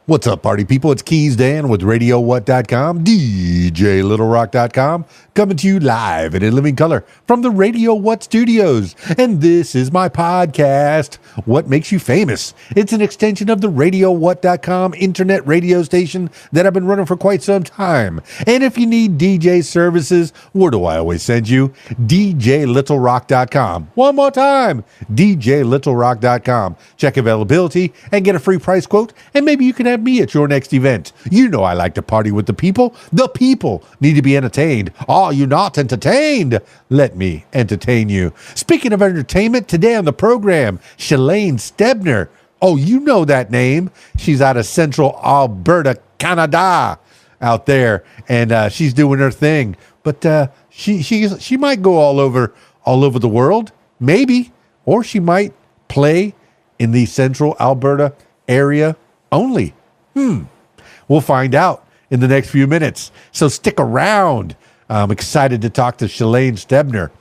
What's up, party people? It's KeysDAN with RadioWhat.com, DJLittleRock.com, coming to you live and in living color from the Radio What studios. And this is my podcast, What Makes You Famous. It's an extension of the RadioWhat.com internet radio station that I've been running for quite some time. And if you need DJ services, where do I always send you? DJLittleRock.com. One more time, DJLittleRock.com. Check availability and get a free price quote, and maybe you can have me at your next event. You know I like to party with the people. The people need to be entertained. Are you not entertained? Let me entertain you. Speaking of entertainment, today on the program, Shalaine Stebner. Oh, you know that name. She's out of Central Alberta, Canada, out there, and she's doing her thing. But she might go all over the world, maybe, or she might play in the Central Alberta area only. We'll find out in the next few minutes. So stick around. I'm excited to talk to Shalaine Stebner.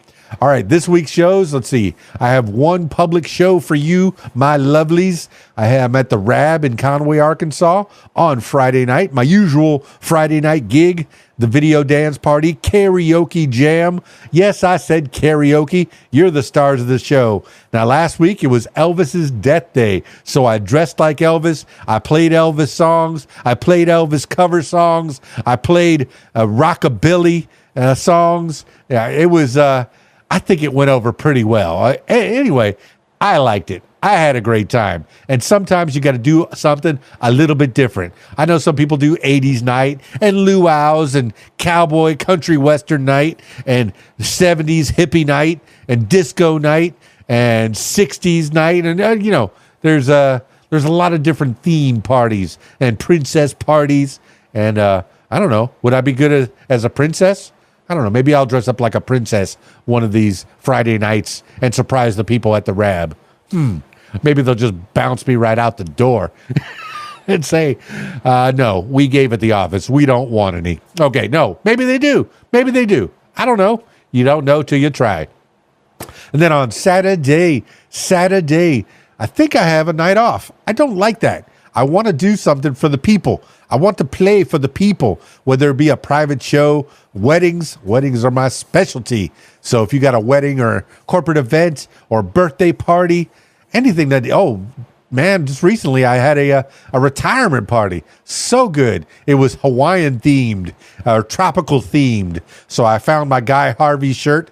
All right, this week's shows, let's see. I have one public show for you, my lovelies. I'm at the Rab in Conway, Arkansas on Friday night, my usual Friday night gig, the video dance party, karaoke jam. Yes, I said karaoke. You're the stars of the show. Now, last week, it was Elvis's death day, so I dressed like Elvis. I played Elvis songs. I played Elvis cover songs. I played rockabilly songs. Yeah, it was... I think it went over pretty well. Anyway, I liked it. I had a great time. And sometimes you got to do something a little bit different. I know some people do 80s night and luau's and cowboy country western night and 70s hippie night and disco night and 60s night. And, there's a lot of different theme parties and princess parties. And I don't know, would I be good as a princess? I don't know. Maybe I'll dress up like a princess one of these Friday nights and surprise the people at the Rab. Maybe they'll just bounce me right out the door and say, no, we gave at the office. We don't want any. Okay, no. Maybe they do. Maybe they do. I don't know. You don't know till you try. And then on Saturday, I think I have a night off. I don't like that. I want to do something for the people. I want to play for the people, whether it be a private show, weddings. Weddings are my specialty. So if you got a wedding or a corporate event or birthday party, anything that, just recently I had a retirement party. So good. It was Hawaiian themed or tropical themed. So I found my Guy Harvey shirt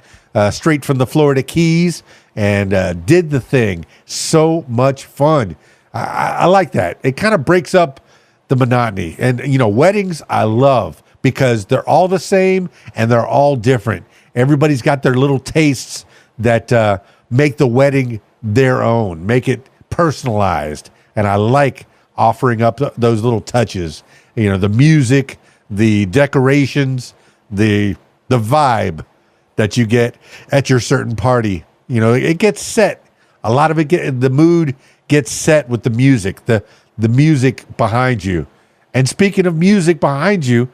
straight from the Florida Keys and did the thing. So much fun. I like that. It kind of breaks up the monotony. And, weddings I love because they're all the same and they're all different. Everybody's got their little tastes that make the wedding their own, make it personalized. And I like offering up those little touches, the music, the decorations, the vibe that you get at your certain party. It gets set. A lot of it, the mood gets set with the music, the music behind you. And speaking of music behind you,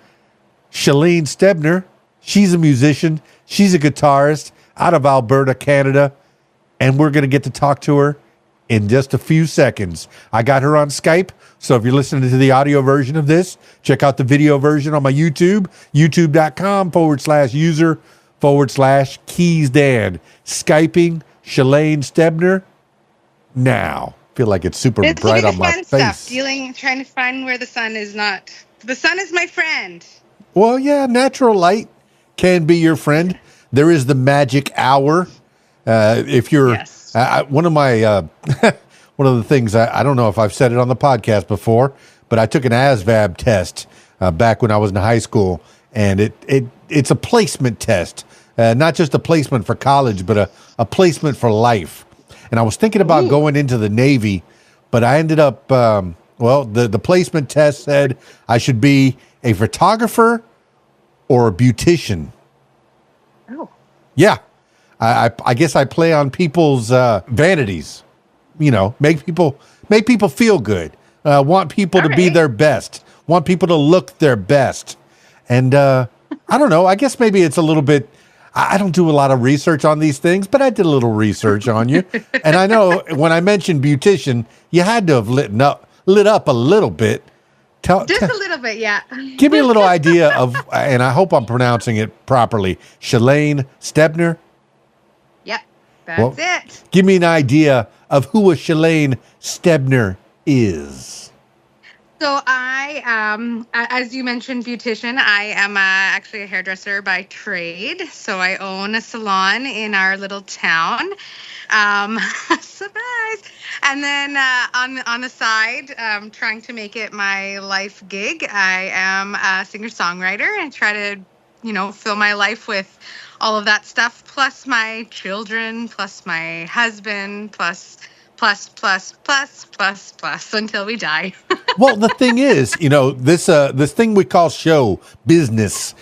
Shalaine Stebner, she's a musician. She's a guitarist out of Alberta, Canada. And we're going to get to talk to her in just a few seconds. I got her on Skype. So if you're listening to the audio version of this, check out the video version on my YouTube, youtube.com/user/KeysDAN. Skyping Shalaine Stebner now. Feel like it's super bright on my face. Trying to find where the sun is not. The sun is my friend. Well, yeah, natural light can be your friend. There is the magic hour. If you're one of my one of the things I don't know if I've said it on the podcast before, but I took an ASVAB test back when I was in high school, and it's a placement test, not just a placement for college, but a placement for life. And I was thinking about going into the Navy, but I ended up, the placement test said I should be a photographer or a beautician. Oh. Yeah. I guess I play on people's vanities, make people feel good, want people to be their best, want people to look their best. And I don't know, I guess maybe it's a little bit, I don't do a lot of research on these things, but I did a little research on you. And I know when I mentioned beautician, you had to have lit up a little bit. Just a little bit, yeah. Give me a little idea of, and I hope I'm pronouncing it properly, Shalaine Stebner. Yep, that's it. Give me an idea of who a Shalaine Stebner is. So I, as you mentioned, beautician. I am actually a hairdresser by trade. So I own a salon in our little town. Surprise! And then on the side, trying to make it my life gig, I am a singer-songwriter and try to, fill my life with all of that stuff, plus my children, plus my husband, plus until we die. Well, the thing is, this thing we call show business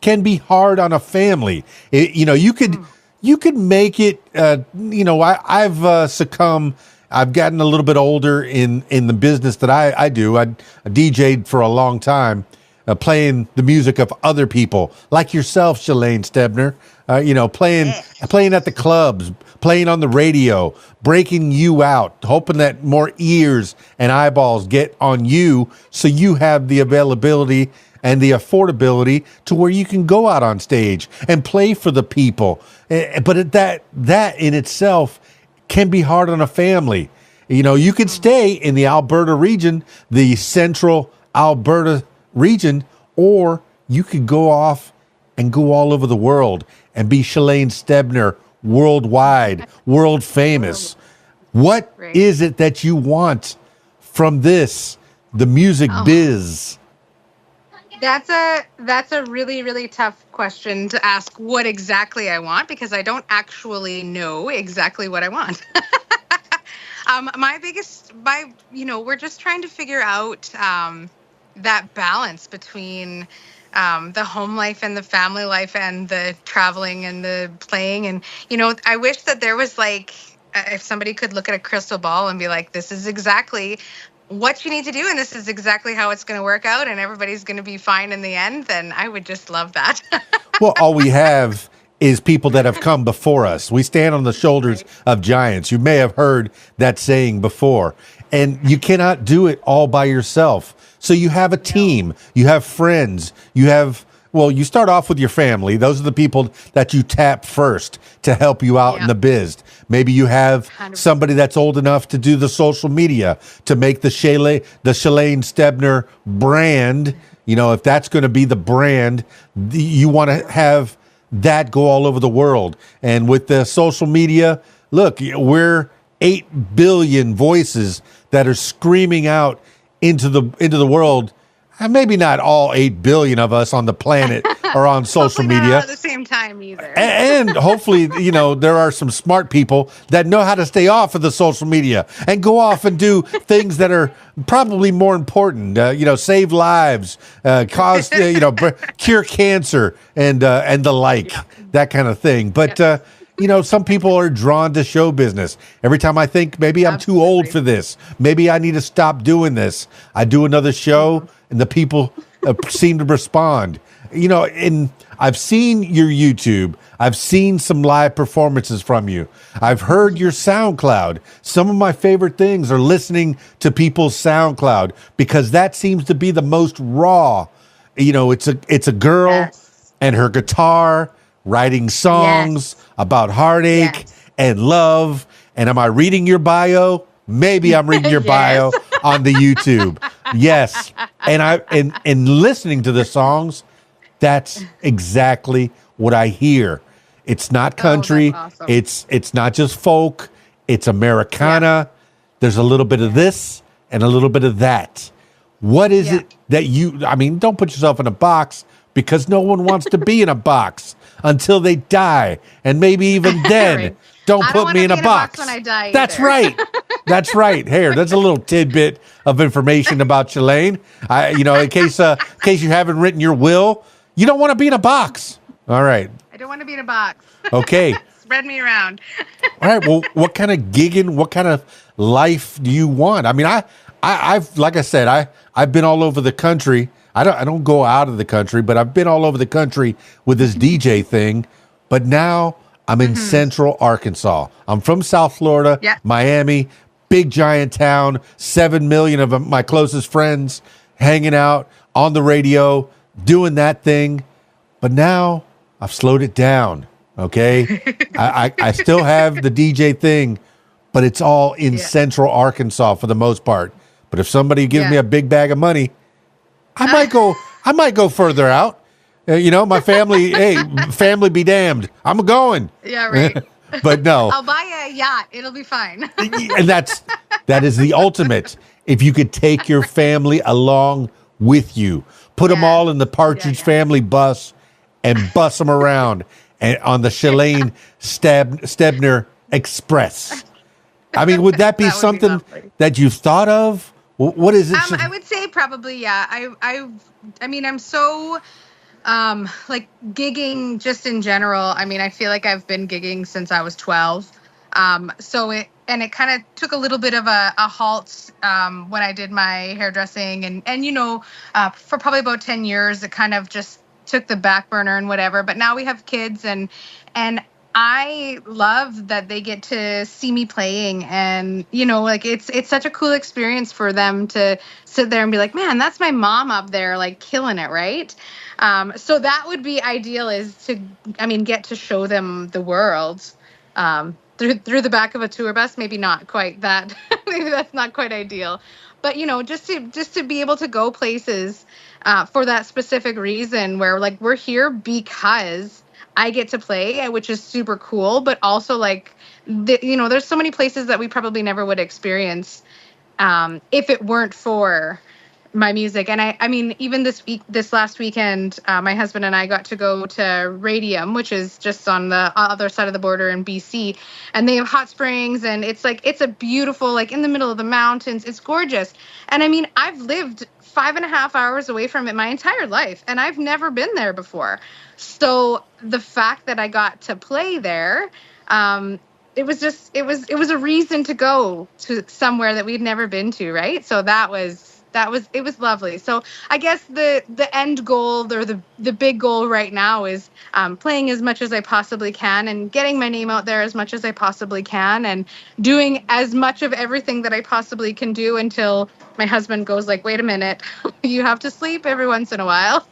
can be hard on a family. You could make it. I've succumbed. I've gotten a little bit older in the business that I do. I DJ'd for a long time, playing the music of other people, like yourself, Shalaine Stebner. Playing at the clubs, playing on the radio, breaking you out, hoping that more ears and eyeballs get on you, so you have the availability and the affordability to where you can go out on stage and play for the people. But that in itself can be hard on a family. You could stay in the Alberta region, the Central Alberta region, or you could go off and go all over the world and be Shalaine Stebner, worldwide, world famous. What is it that you want from this, the music biz? That's a really, really tough question to ask what exactly I want, because I don't actually know exactly what I want. We're just trying to figure out that balance between the home life and the family life and the traveling and the playing. And, I wish that there was if somebody could look at a crystal ball and be like, this is exactly what you need to do, and this is exactly how it's going to work out, and everybody's going to be fine in the end, then I would just love that. Well, all we have is people that have come before us. We stand on the shoulders of giants. You may have heard that saying before. And you cannot do it all by yourself. So you have a team, you have friends, you start off with your family. Those are the people that you tap first to help you out in the biz. Maybe you have 100%. Somebody that's old enough to do the social media, to make the Shalaine Stebner brand. If that's going to be the brand, you want to have that go all over the world. And with the social media, look, we're 8 billion voices that are screaming out into the world. And maybe not all 8 billion of us on the planet are on social media. Not all at the same time either. And hopefully, there are some smart people that know how to stay off of the social media and go off and do things that are probably more important. Save lives, cause, cure cancer and the like, that kind of thing. But, some people are drawn to show business. Every time I think maybe I'm too old for this, maybe I need to stop doing this, I do another show and the people seem to respond. And I've seen your YouTube. I've seen some live performances from you. I've heard your SoundCloud. Some of my favorite things are listening to people's SoundCloud, because that seems to be the most raw. It's a girl and her guitar writing songs about heartache and love. And am I reading your bio? Maybe I'm reading your bio on the YouTube. Yes. And listening to the songs, that's exactly what I hear. It's not country. Awesome. It's not just folk. It's Americana. There's a little bit of this and a little bit of that. What is it that don't put yourself in a box, because no one wants to be in a box until they die. And maybe even then, don't put me in a box when I die. That's right. That's right. Here, that's a little tidbit of information about Shalaine. In case you haven't written your will, you don't want to be in a box. All right. I don't want to be in a box. Okay. Spread me around. All right. Well, what kind of gigging, what kind of life do you want? I've like I said, I've been all over the country. I don't go out of the country, but I've been all over the country with this DJ thing. But now I'm in Central Arkansas. I'm from South Florida, Miami, big giant town, 7 million of my closest friends hanging out on the radio, doing that thing. But now I've slowed it down. Okay. I still have the DJ thing, but it's all in Central Arkansas for the most part. But if somebody gives me a big bag of money, I might go further out. My family, hey, family be damned. I'm going. Yeah, right. But no. I'll buy a yacht. It'll be fine. And that is the ultimate. If you could take your family along with you, put them all in the Partridge Family bus and bus them around and on the Shalaine Stebner Express. I mean, would that be something that you've thought of? What is it? I would say probably, yeah. I mean, I'm so like gigging just in general. I mean, I feel like I've been gigging since I was 12. So it kind of took a little bit of a halt when I did my hairdressing and for probably about 10 years, it kind of just took the back burner and whatever. But now we have kids and I love that they get to see me playing and, like it's such a cool experience for them to sit there and be like, man, that's my mom up there, like killing it. Right. So that would be ideal is to, get to show them the world, through the back of a tour bus. Maybe not quite that, maybe that's not quite ideal, but just to be able to go places, for that specific reason where like we're here because I get to play, which is super cool, but also like, there's so many places that we probably never would experience if it weren't for my music. And I mean, even this last weekend, my husband and I got to go to Radium, which is just on the other side of the border in BC. And they have hot springs and it's a beautiful, like in the middle of the mountains. It's gorgeous. And I mean, I've lived 5.5 hours away from it my entire life. And I've never been there before. So the fact that I got to play there, it was a reason to go to somewhere that we'd never been to. Right. So it was lovely. So I guess the end goal or the big goal right now is playing as much as I possibly can and getting my name out there as much as I possibly can and doing as much of everything that I possibly can do until my husband goes like, wait a minute, you have to sleep every once in a while.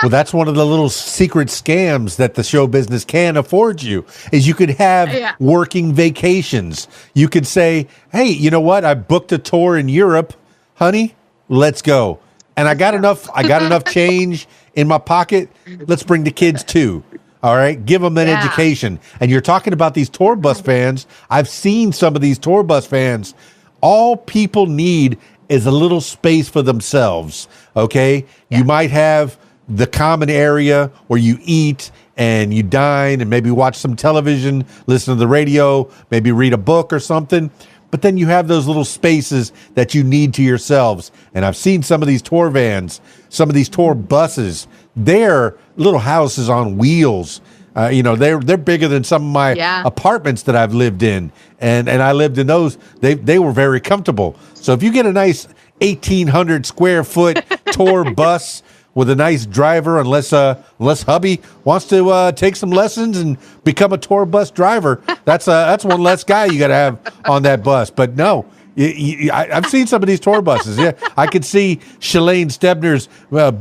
Well, that's one of the little secret scams that the show business can afford you is you could have working vacations. You could say, hey, you know what? I booked a tour in Europe. Honey, let's go. And I got enough change in my pocket. Let's bring the kids too. All right. Give them an education. And you're talking about these tour bus vans. I've seen some of these tour bus vans. All people need is a little space for themselves. Okay. Yeah. You might have the common area where you eat and you dine and maybe watch some television, listen to the radio, maybe read a book or something. But then you have those little spaces that you need to yourselves. And I've seen some of these tour vans, some of these tour buses, they're little houses on wheels. They're bigger than some of my apartments that I've lived in. And I lived in those. They were very comfortable. So if you get a nice 1,800 square foot tour bus with a nice driver, unless hubby wants to take some lessons and become a tour bus driver. That's one less guy you got to have on that bus. But no, I've seen some of these tour buses. Yeah, I could see Shalaine Stebner's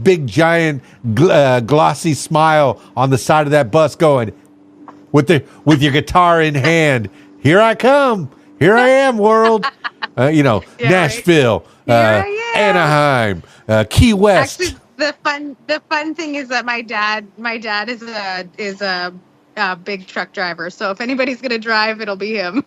big, giant, glossy smile on the side of that bus going, with your guitar in hand. Here I come. Here I am, world. Nashville, Anaheim, Key West. Actually, the fun thing is that my dad is a big truck driver. So if anybody's going to drive, it'll be him.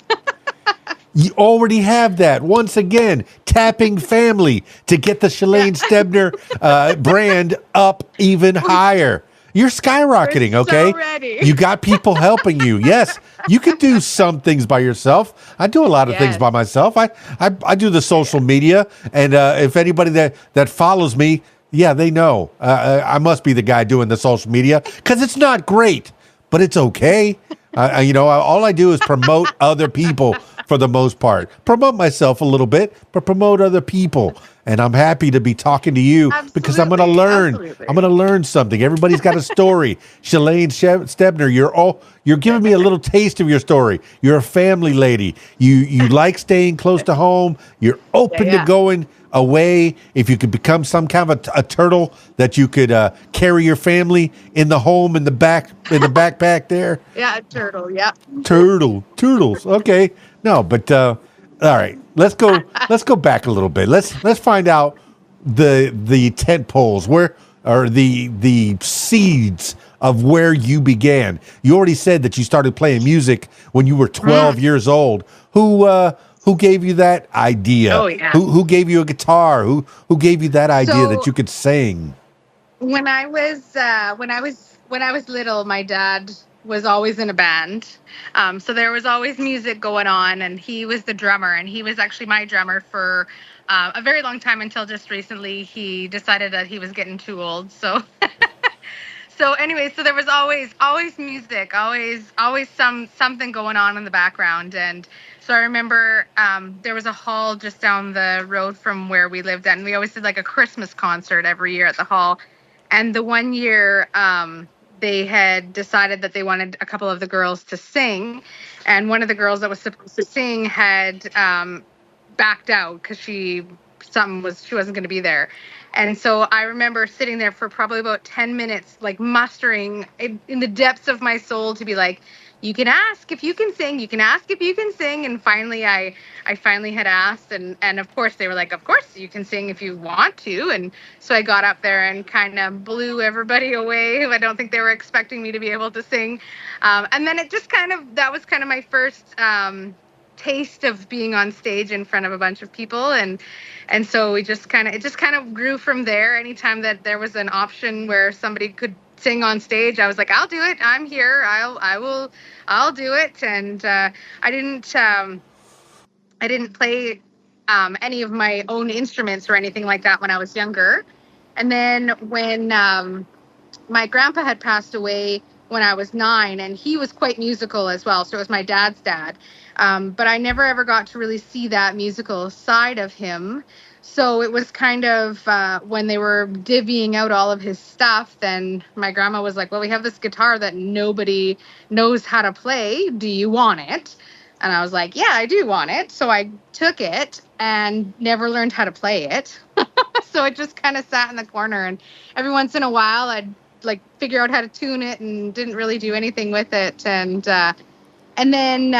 You already have that. Once again, tapping family to get the Shalaine Stebner brand up even higher. You're skyrocketing, okay? So ready. You got people helping you. Yes, you can do some things by yourself. I do a lot of things by myself. I do the social media, and if anybody that follows me, they know I must be the guy doing the social media because it's not great, but it's okay. All I do is promote other people for the most part. Promote myself a little bit, but promote other people. and I'm happy to be talking to you because I'm going to Absolutely. learn. Absolutely. I'm going to learn something. Everybody's got a story. Shalaine Stebner, you're giving me a little taste of your story. You're a family lady. You like staying close to home. You're open to Yeah. going away. If you could become some kind of a turtle that you could carry your family in the home in the backpack there. Yeah, a turtle. Yeah. Turtles. Okay. No, but all right. Let's go back a little bit. Let's find out the tent poles where or the seeds of where you began. You already said that you started playing music when you were 12 years old. Who gave you that idea? Oh, yeah. Who gave you a guitar? Who gave you that idea that So you could sing? when I was little, my dad was always in a band. So there was always music going on, and he was the drummer, and he was actually my drummer for a very long time until just recently he decided that he was getting too old. So so anyway, so there was always music, always something going on in the background. And so I remember there was a hall just down the road from where we lived, and we always did like a Christmas concert every year at the hall. And the one year they had decided that they wanted a couple of the girls to sing, and one of the girls that was supposed to sing had backed out because she wasn't going to be there. And so I remember sitting there for probably about 10 minutes, like mustering in the depths of my soul to be like, you can ask if you can sing, you can ask if you can sing. And finally I finally had asked, and of course they were like, of course you can sing if you want to. And so I got up there and kind of blew everybody away. I don't think they were expecting me to be able to sing. And then that was kind of my first taste of being on stage in front of a bunch of people. And so it just kind of grew from there. Anytime that there was an option where somebody could sing on stage, I was like, I'll do it. I'm here. I'll do it. And I didn't play any of my own instruments or anything like that when I was younger. And then when my grandpa had passed away when I was 9, and he was quite musical as well. So it was my dad's dad. But I never ever got to really see that musical side of him. So it was kind of when they were divvying out all of his stuff, then my grandma was like, well, we have this guitar that nobody knows how to play. Do you want it? And I was like, yeah, I do want it. So I took it and never learned how to play it. So it just kind of sat in the corner. And every once in a while, I'd like figure out how to tune it and didn't really do anything with it. And then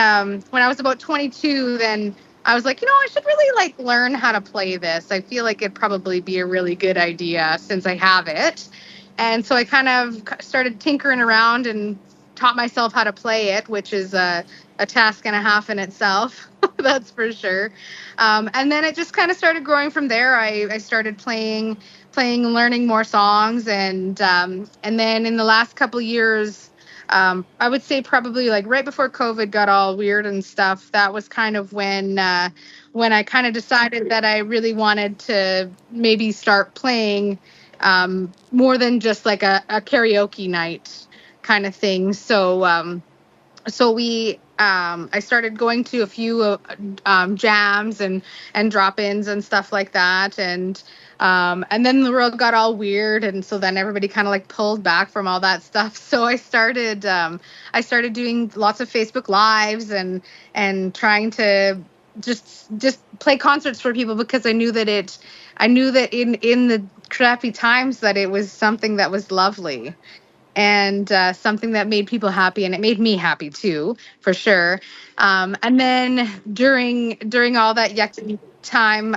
when I was about 22, then I was like, I should really like learn how to play this. I feel like it'd probably be a really good idea since I have it. And so I kind of started tinkering around and taught myself how to play it, which is a task and a half in itself. That's for sure. And then it just kind of started growing from there. I started playing and learning more songs. And then in the last couple of years, I would say probably like right before COVID got all weird and stuff, that was kind of when I kind of decided that I really wanted to maybe start playing more than just like a karaoke night kind of thing. So I started going to a few jams and drop-ins and stuff like that. And then the world got all weird. And so then everybody kind of like pulled back from all that stuff. So I started doing lots of Facebook Lives and trying to just play concerts for people, because I knew that in the crappy times that it was something that was lovely. And something that made people happy, and it made me happy too, for sure. And then during all that yucky time,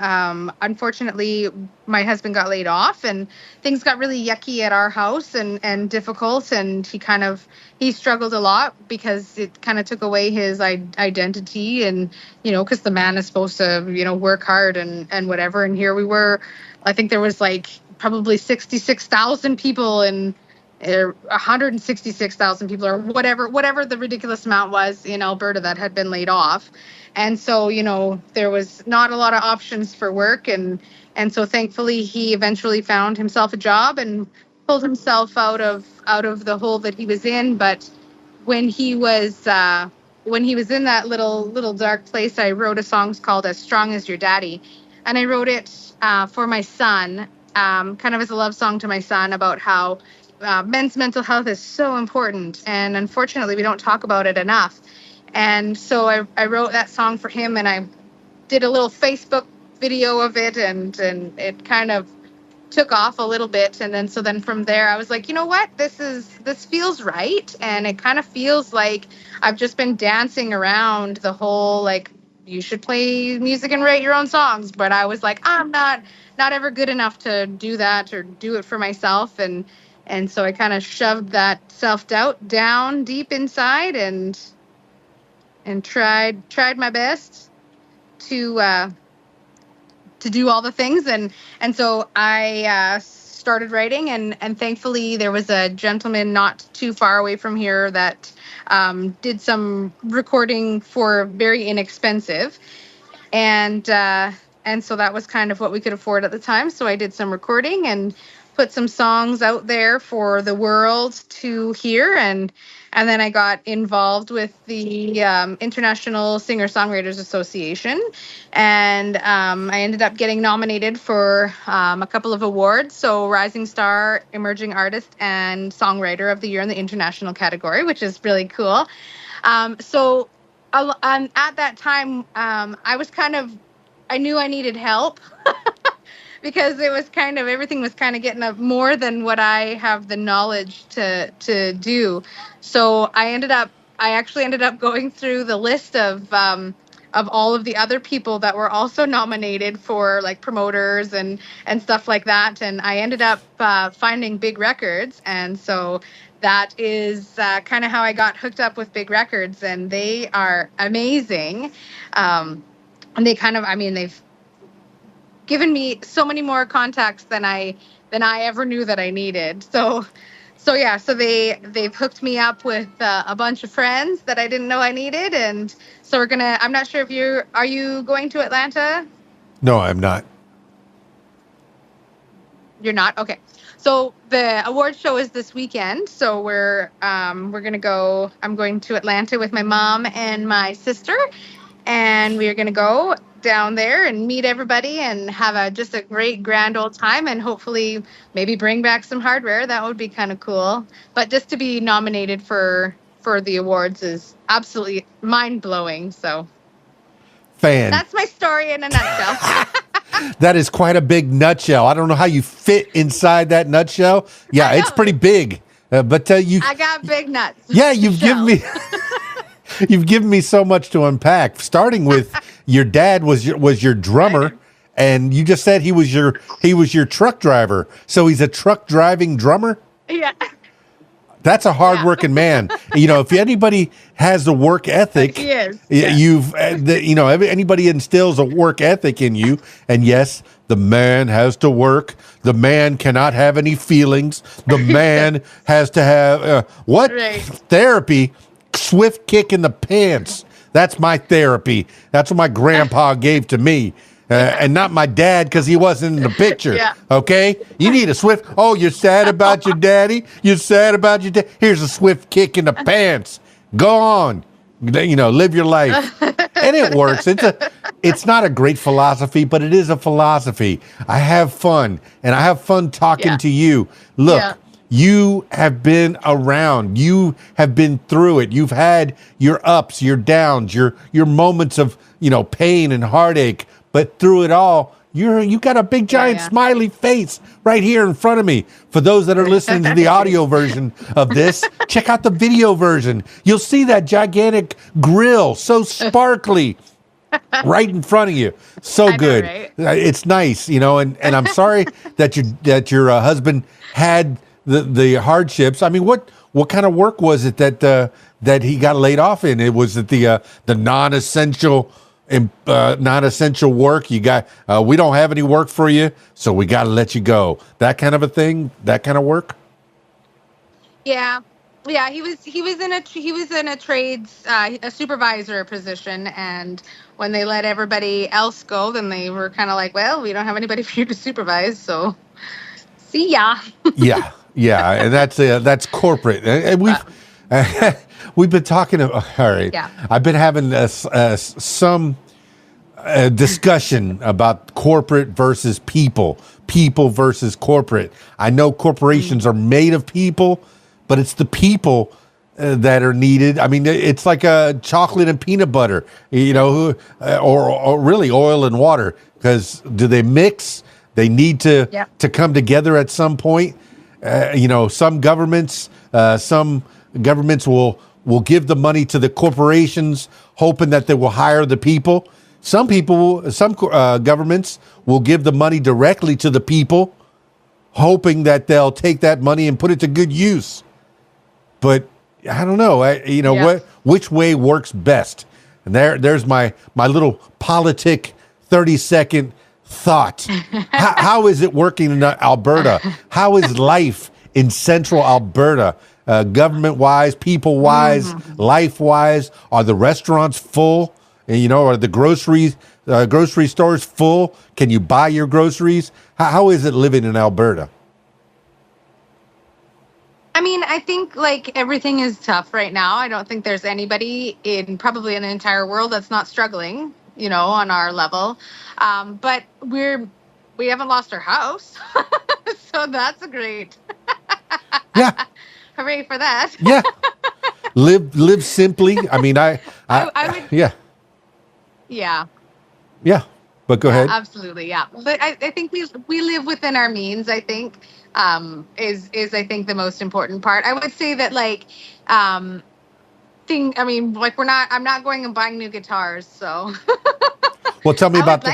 unfortunately, my husband got laid off, and things got really yucky at our house and difficult. And he struggled a lot because it kind of took away his identity, and because the man is supposed to work hard and whatever. And here we were, I think there was like probably 66,000 people in. 166,000 people, or whatever the ridiculous amount was in Alberta that had been laid off. And so, there was not a lot of options for work. And so thankfully he eventually found himself a job and pulled himself out of the hole that he was in. But when he was in that little dark place, I wrote a song called As Strong as Your Daddy. and I wrote it for my son, kind of as a love song to my son about how men's mental health is so important, and unfortunately we don't talk about it enough. And so I wrote that song for him, and I did a little Facebook video of it, and it kind of took off a little bit. And then from there I was like, you know what, this feels right. And it kind of feels like I've just been dancing around the whole, like, you should play music and write your own songs, but I was like, I'm not ever good enough to do that or do it for myself. And so I kind of shoved that self-doubt down deep inside, and tried my best to do all the things. And so I started writing, and thankfully there was a gentleman not too far away from here that did some recording for very inexpensive. And so that was kind of what we could afford at the time. So I did some recording and put some songs out there for the world to hear. And then I got involved with the International Singer-Songwriters Association. And I ended up getting nominated for a couple of awards. So Rising Star, Emerging Artist, and Songwriter of the Year in the international category, which is really cool. So at that time, I knew I needed help. Because it was kind of, everything was kind of getting up more than what I have the knowledge to do. So I actually ended up going through the list of all of the other people that were also nominated for, like, promoters and stuff like that. And I ended up finding Big Records. And so that is kind of how I got hooked up with Big Records. And they are amazing. And they kind of, I mean, they've given me so many more contacts than I ever knew that I needed. So they've hooked me up with a bunch of friends that I didn't know I needed. And so I'm not sure if are you going to Atlanta? No, I'm not. You're not? Okay. So the award show is this weekend. So we're going to go, I'm going to Atlanta with my mom and my sister, and we're going to go down there and meet everybody and have just a great grand old time, and hopefully maybe bring back some hardware. That would be kind of cool. But just to be nominated for the awards is absolutely mind-blowing. So that's my story in a nutshell. That is quite a big nutshell. I don't know how you fit inside that nutshell. Yeah, it's pretty big. But I got big nuts. Yeah, you've given me you've given me so much to unpack. Starting with your dad was your drummer, and you just said he was your truck driver. So he's a truck driving drummer? Yeah. That's a hard-working man. You know, if anybody has a work ethic, he is. Anybody instills a work ethic in you. And yes, the man has to work. The man cannot have any feelings. The man has to have therapy. Swift kick in the pants. That's my therapy. That's what my grandpa gave to me. And not my dad, because he wasn't in the picture. Yeah. Okay? You need a swift. Oh, you're sad about your daddy? You're sad about your dad? Here's a swift kick in the pants. Go on. Live your life. And it works. It's not a great philosophy, but it is a philosophy. I have fun, and I have fun talking to you. Look, you have been around. You have been through it. You've had your ups, your downs, your moments of, pain and heartache. But through it all, you got a big giant smiley face right here in front of me. For those that are listening to the audio version of this, check out the video version. You'll see that gigantic grill, so sparkly, right in front of you. So good. Know, right? It's nice, and I'm sorry that your husband had the hardships. I mean, what kind of work was it that he got laid off in? Was it the non-essential work? You got we don't have any work for you, so we got to let you go. That kind of a thing. That kind of work. Yeah. He was in a trades a supervisor position, and when they let everybody else go, then they were kind of like, well, we don't have anybody for you to supervise, so see ya. Yeah, and that's corporate, and we've been talking. All right, I've been having some a discussion about corporate versus people, people versus corporate. I know corporations are made of people, but it's the people that are needed. I mean, it's like a chocolate and peanut butter, or really oil and water. Because do they mix? They need to come together at some point. Some governments will give the money to the corporations, hoping that they will hire the people. Some governments will give the money directly to the people, hoping that they'll take that money and put it to good use. But I don't know. Which way works best? And there's my little politic 30-second thought. How is it working in Alberta? How is life in Central Alberta? Government-wise, people-wise, life-wise? Are the restaurants full? Are the grocery stores full? Can you buy your groceries? How is it living in Alberta? I mean, I think like everything is tough right now. I don't think there's anybody probably in the entire world that's not struggling, on our level. But we haven't lost our house. So that's a great. Yeah. Hooray for that. Yeah. Live simply. I mean, I would. Yeah. Yeah. Yeah. But go ahead. Absolutely. Yeah. But I think we live within our means, I think, is I think the most important part. I would say that I'm not going and buying new guitars. So. Well, tell me about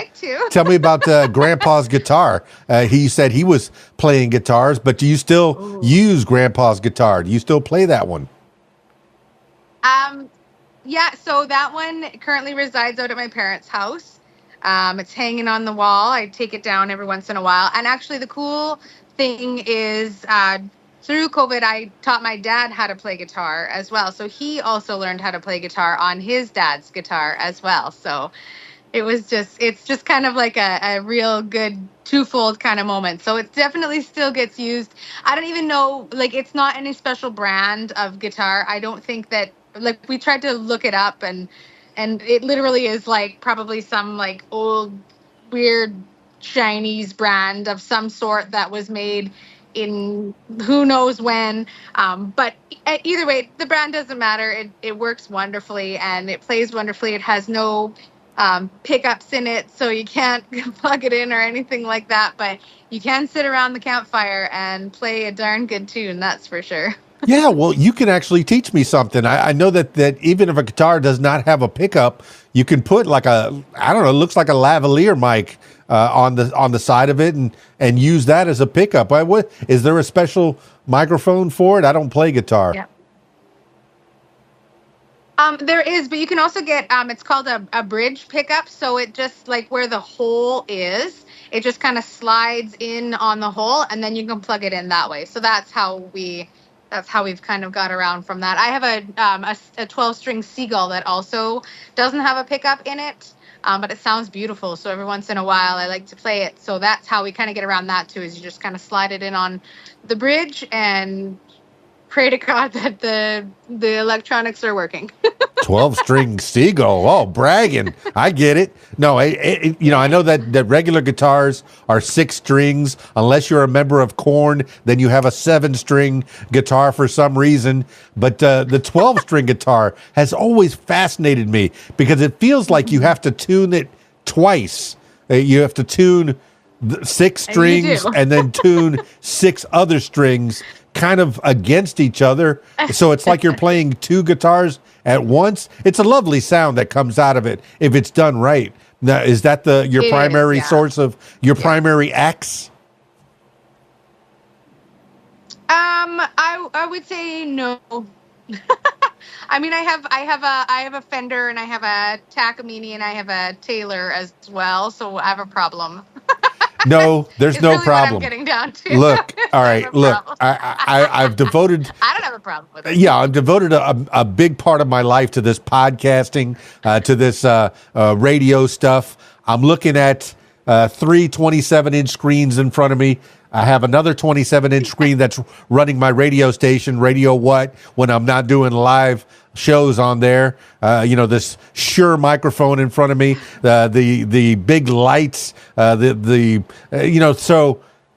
Grandpa's guitar. He said he was playing guitars, but do you still use Grandpa's guitar? Do you still play that one? Yeah, so that one currently resides out at my parents' house. It's hanging on the wall. I take it down every once in a while. And actually, the cool thing is through COVID, I taught my dad how to play guitar as well. So he also learned how to play guitar on his dad's guitar as well. So it's just kind of like a real good twofold kind of moment. So it definitely still gets used. I don't even know, it's not any special brand of guitar. I don't think that, we tried to look it up and it literally is probably some old weird Chinese brand of some sort that was made in who knows when. But either way, the brand doesn't matter. It works wonderfully and it plays wonderfully. It has no pickups in it, so you can't plug it in or anything like that, but you can sit around the campfire and play a darn good tune, that's for sure. Yeah, well, you can actually teach me something. I know that even if a guitar does not have a pickup, you can put it looks like a lavalier mic on the side of it and use that as a pickup. Is there a special microphone for it? I don't play guitar. Yeah. There is, but you can also get, it's called a bridge pickup. So it just where the hole is, it just kind of slides in on the hole and then you can plug it in that way. So that's how we've kind of got around from that. I have a 12-string Seagull that also doesn't have a pickup in it, but it sounds beautiful. So every once in a while I like to play it. So that's how we kind of get around that too, is you just kind of slide it in on the bridge and pray to God that the electronics are working. 12-string Seagull. Oh, bragging. I get it. No, I know that regular guitars are 6 strings. Unless you're a member of Korn, then you have a 7-string guitar for some reason. But the 12-string guitar has always fascinated me because it feels like you have to tune it twice. You have to tune 6 strings and then tune 6 other strings kind of against each other. So it's like you're playing 2 guitars at once. It's a lovely sound that comes out of it if it's done right. Now, is that your primary source of your primary axe? I would say no. I mean, I have a Fender and I have a Takamine and I have a Taylor as well, so I have a problem. No, there's no really problem. What I'm getting down to. Look, all right, look, I've devoted. I don't have a problem with it. Yeah, I've devoted a big part of my life to this podcasting, to this radio stuff. I'm looking at three 27-inch screens in front of me. I have another 27-inch screen that's running my radio station, Radio What, when I'm not doing live shows on there. This Shure microphone in front of me, the big lights, so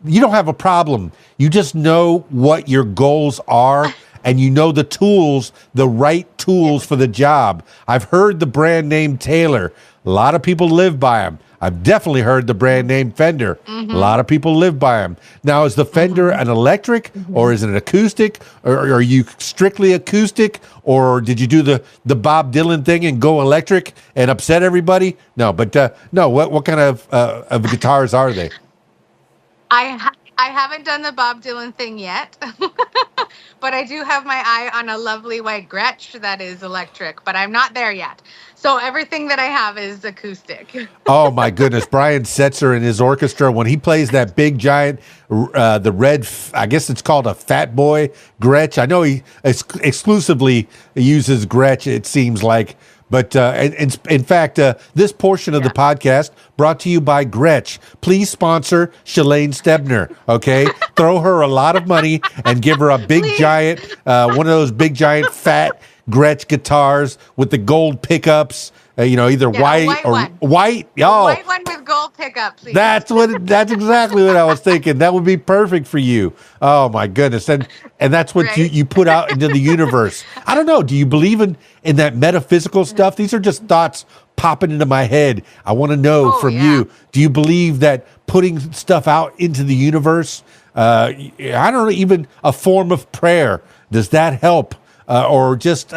you don't have a problem. You just know what your goals are, and you know the right tools for the job. I've heard the brand name Taylor. A lot of people live by them. I've definitely heard the brand name Fender. A lot of people live by them. Now, is the Fender an electric, or is it an acoustic, or are you strictly acoustic, or did you do the Bob Dylan thing and go electric and upset everybody? No, but no. What kind of guitars are they? I haven't done the Bob Dylan thing yet, but I do have my eye on a lovely white Gretsch that is electric, but I'm not there yet. So everything that I have is acoustic. Oh my goodness. Brian Setzer and his orchestra, when he plays that big giant, the red, I guess it's called a Fat Boy Gretsch. I know he exclusively uses Gretsch, it seems like. But in fact, this portion of the podcast brought to you by Gretsch. Please sponsor Shalaine Stebner, okay? Throw her a lot of money and give her a big giant, one of those big giant fat Gretsch guitars with the gold pickups. Either white or white. Oh, white one with gold pickup, please. That's exactly what I was thinking. That would be perfect for you. Oh my goodness. And that's what you put out into the universe. I don't know. Do you believe in that metaphysical stuff? These are just thoughts popping into my head. I want to know from you. Do you believe that putting stuff out into the universe, I don't know, even a form of prayer, does that help? Or just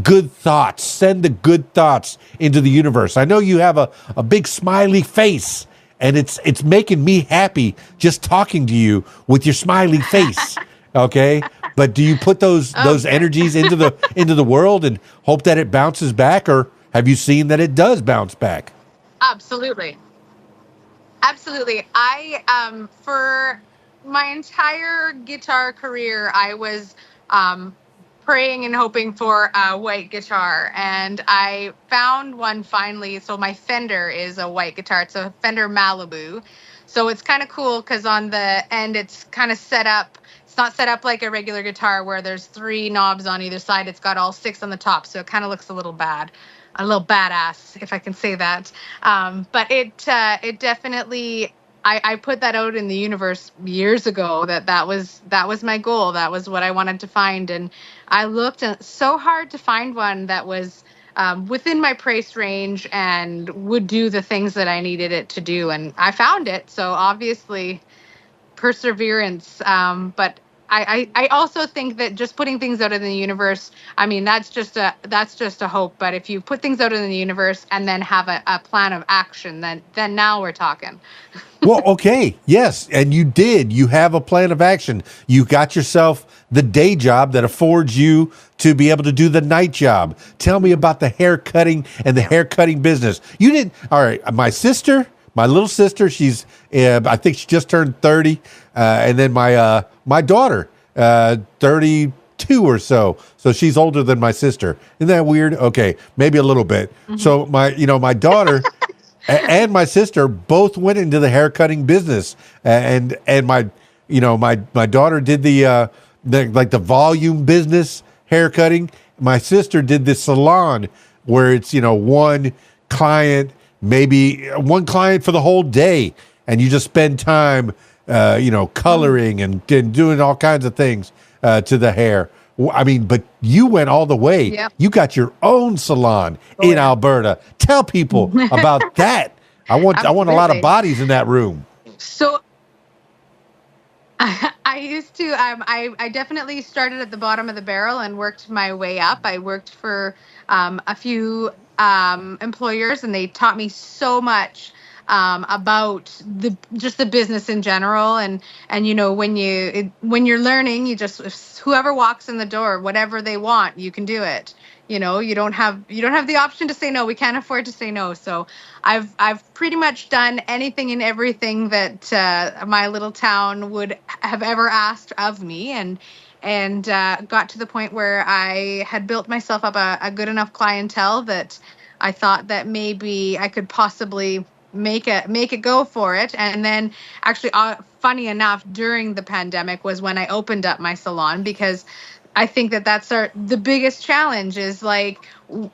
good thoughts. Send the good thoughts into the universe. I know you have a big smiley face, and it's making me happy just talking to you with your smiley face. Okay, but do you put those energies into the world and hope that it bounces back, or have you seen that it does bounce back? Absolutely. I for my entire guitar career, I was praying and hoping for a white guitar, and I found one finally. So my Fender is a white guitar. It's a Fender Malibu. So it's kind of cool because on the end it's kind of set up. It's not set up like a regular guitar where there's 3 knobs on either side. It's got all 6 on the top, so it kind of looks a little badass, if I can say that. But it definitely, I put that out in the universe years ago that was my goal. That was what I wanted to find. And I looked so hard to find one that was within my price range and would do the things that I needed it to do. And I found it. So obviously perseverance. But I also think that just putting things out in the universe, I mean, that's just a hope. But if you put things out in the universe and then have a plan of action, then now we're talking. Well, okay. Yes. And you did. You have a plan of action. You got yourself the day job that affords you to be able to do the night job. Tell me about the hair cutting and the hair cutting business. You didn't. All right. My little sister, she's, I think she just turned 30. And then my daughter, 32 or so. So she's older than my sister. Isn't that weird? Okay. Maybe a little bit. Mm-hmm. So my daughter and my sister both went into the hair cutting business. And my daughter did the volume business hair cutting. My sister did the salon where it's, one client, maybe one client for the whole day. And you just spend time, coloring and doing all kinds of things to the hair. I mean, but you went all the way. Yep. You got your own salon in Alberta. Tell people about that. I want a lot of bodies in that room. So I used to, I definitely started at the bottom of the barrel and worked my way up. I worked for a few employers, and they taught me so much about just the business in general. And when you're learning, you just, whoever walks in the door, whatever they want, you can do it. You don't have the option to say no. We can't afford to say no. So I've pretty much done anything and everything that my little town would have ever asked of me, and got to the point where I had built myself up a good enough clientele that I thought that maybe I could possibly make it go for it. And then actually, funny enough, during the pandemic was when I opened up my salon, because I think that's the biggest challenge is like,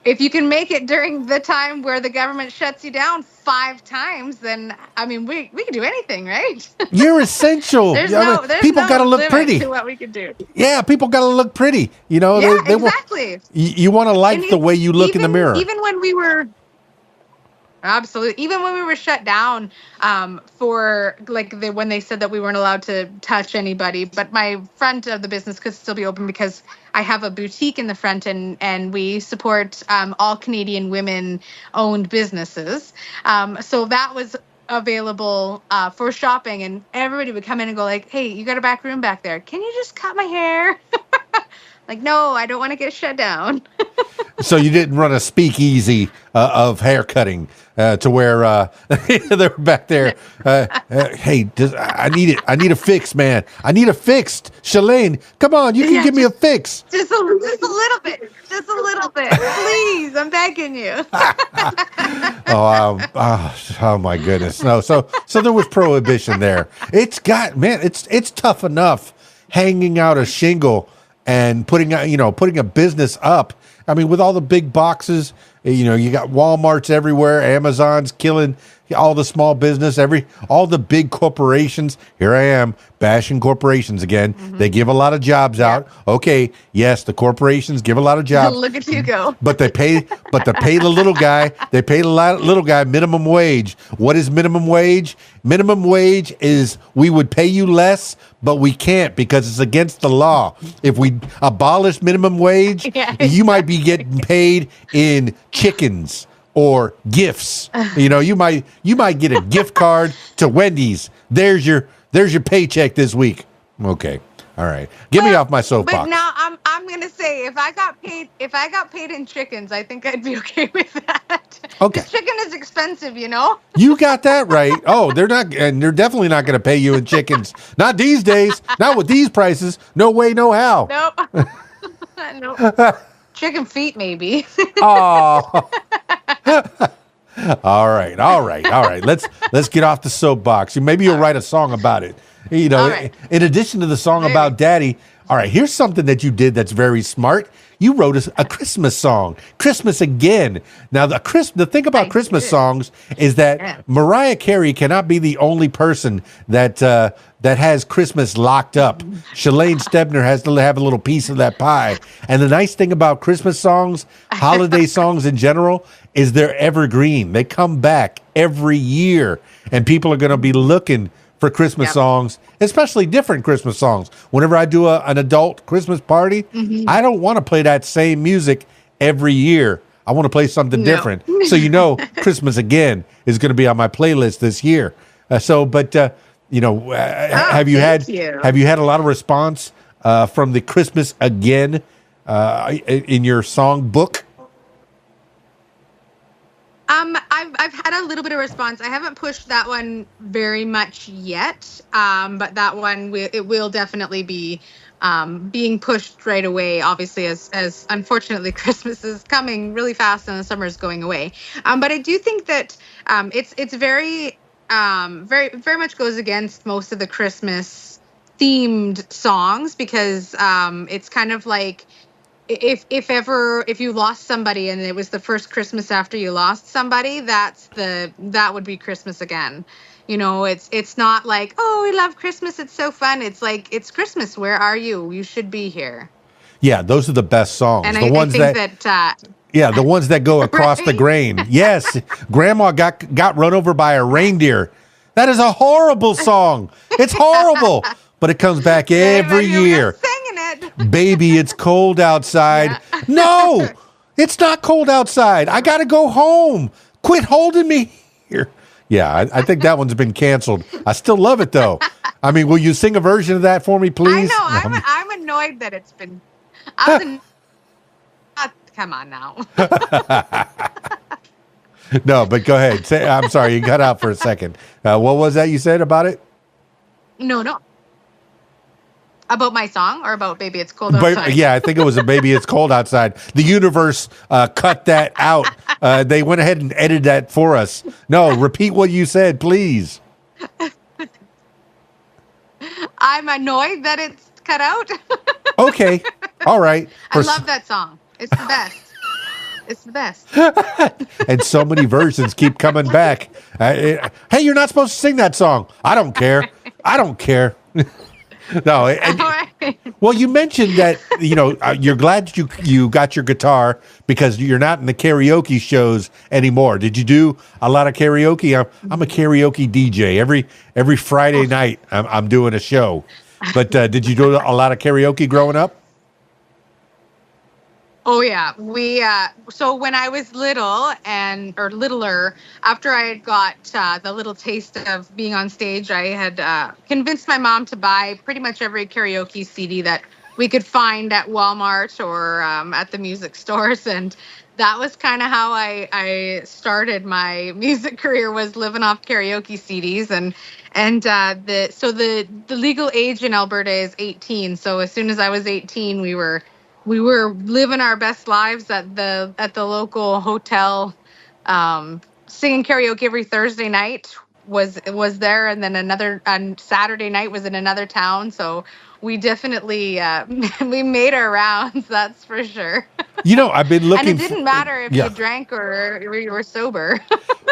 if you can make it during the time where the government shuts you down 5 times, then I mean, we can do anything, right? You're essential. There's people got to look limit pretty. to what we can do. Yeah, people got to look pretty. You know, Yeah, exactly. You want to like the way you look in the mirror. Even when we were Absolutely. Even when we were shut down, for when they said that we weren't allowed to touch anybody, but my front of the business could still be open because I have a boutique in the front, and we support all Canadian women-owned businesses. So that was available for shopping, and everybody would come in and go like, "Hey, you got a back room back there? Can you just cut my hair?" Like, no, I don't want to get shut down. So you didn't run a speakeasy of hair cutting to where they're back there. Hey, I need it. I need a fix, man. I need a fix. Shalaine, come on, you can give me a fix. Just a little bit. Just a little bit. Please, I'm begging you. Oh my goodness. No, so there was prohibition there. It's tough enough hanging out a shingle and putting a business up. I mean, with all the big boxes, you got Walmarts everywhere, Amazon's killing all the small business, all the big corporations. Here I am bashing corporations again. Mm-hmm. They give a lot of jobs out. Okay, yes, the corporations give a lot of jobs. Look at you go. But they pay the little guy. They pay the little guy minimum wage. What is minimum wage? Minimum wage is we would pay you less, but we can't because it's against the law. If we abolish minimum wage, you might be getting paid in chickens or gifts. You might get a gift card to Wendy's. There's your paycheck this week. Okay. All right. Get me off my soapbox. But now I'm gonna say if I got paid in chickens, I think I'd be okay with that. Okay. Chicken is expensive, You got that right. Oh, they're definitely not gonna pay you in chickens. Not these days. Not with these prices. No way, no how. Nope. Nope. Chicken feet, maybe. Oh. All right. Let's get off the soapbox. Maybe you'll write a song about it. In addition to the song about Daddy. All right, here's something that you did that's very smart. You wrote a Christmas song, Christmas Again. Now, the thing about Christmas songs is that Mariah Carey cannot be the only person that has Christmas locked up. Shalaine Stebner has to have a little piece of that pie. And the nice thing about Christmas songs, holiday songs in general, is they're evergreen. They come back every year, and people are going to be looking for Christmas songs, especially different Christmas songs. Whenever I do an adult Christmas party, I don't want to play that same music every year. I want to play something different. So Christmas Again is going to be on my playlist this year. Have you had a lot of response from the Christmas Again in your song book? I've had a little bit of response. I haven't pushed that one very much yet, but that one it will definitely be being pushed right away. Obviously, as unfortunately Christmas is coming really fast and the summer is going away. But I do think that it's very very much goes against most of the Christmas themed songs because it's kind of like. If you lost somebody and it was the first Christmas after you lost somebody, that would be Christmas Again. It's not like, oh, we love Christmas, it's so fun. It's like, it's Christmas. Where are you? You should be here. Yeah, those are the best songs. And the I ones think that the ones that go across the grain. Yes, Grandma got run over by a reindeer. That is a horrible song. It's horrible, but it comes back every year. Baby, it's cold outside. Yeah. No, it's not cold outside. I got to go home. Quit holding me here. Yeah, I think that one's been canceled. I still love it, though. I mean, will you sing a version of that for me, please? I know. I'm annoyed that it's been... come on now. No, but go ahead. I'm sorry, you cut out for a second. What was that you said about it? No. About my song or about Baby It's Cold But Outside? yeah, I think it was a Baby It's Cold Outside. The universe cut that out. They went ahead and edited that for us. No, repeat what you said, please. I'm annoyed that it's cut out. Okay. All right. I love that song. It's the best. It's the best. And so many versions keep coming back. Hey, you're not supposed to sing that song. I don't care. I don't care. No. Well, you mentioned that, you're glad you got your guitar because you're not in the karaoke shows anymore. Did you do a lot of karaoke? I'm a karaoke DJ. Every Friday night I'm doing a show. But did you do a lot of karaoke growing up? Oh yeah, we so when I was littler, after I had got the little taste of being on stage, I had convinced my mom to buy pretty much every karaoke CD that we could find at Walmart or at the music stores, and that was kind of how I started my music career, was living off karaoke CDs, and the legal age in Alberta is 18, so as soon as I was 18, we were living our best lives at the local hotel, singing karaoke every Thursday night was there, and then another on Saturday night was in another town. So we definitely we made our rounds, that's for sure. I've been looking. And it didn't matter if you drank or you were sober.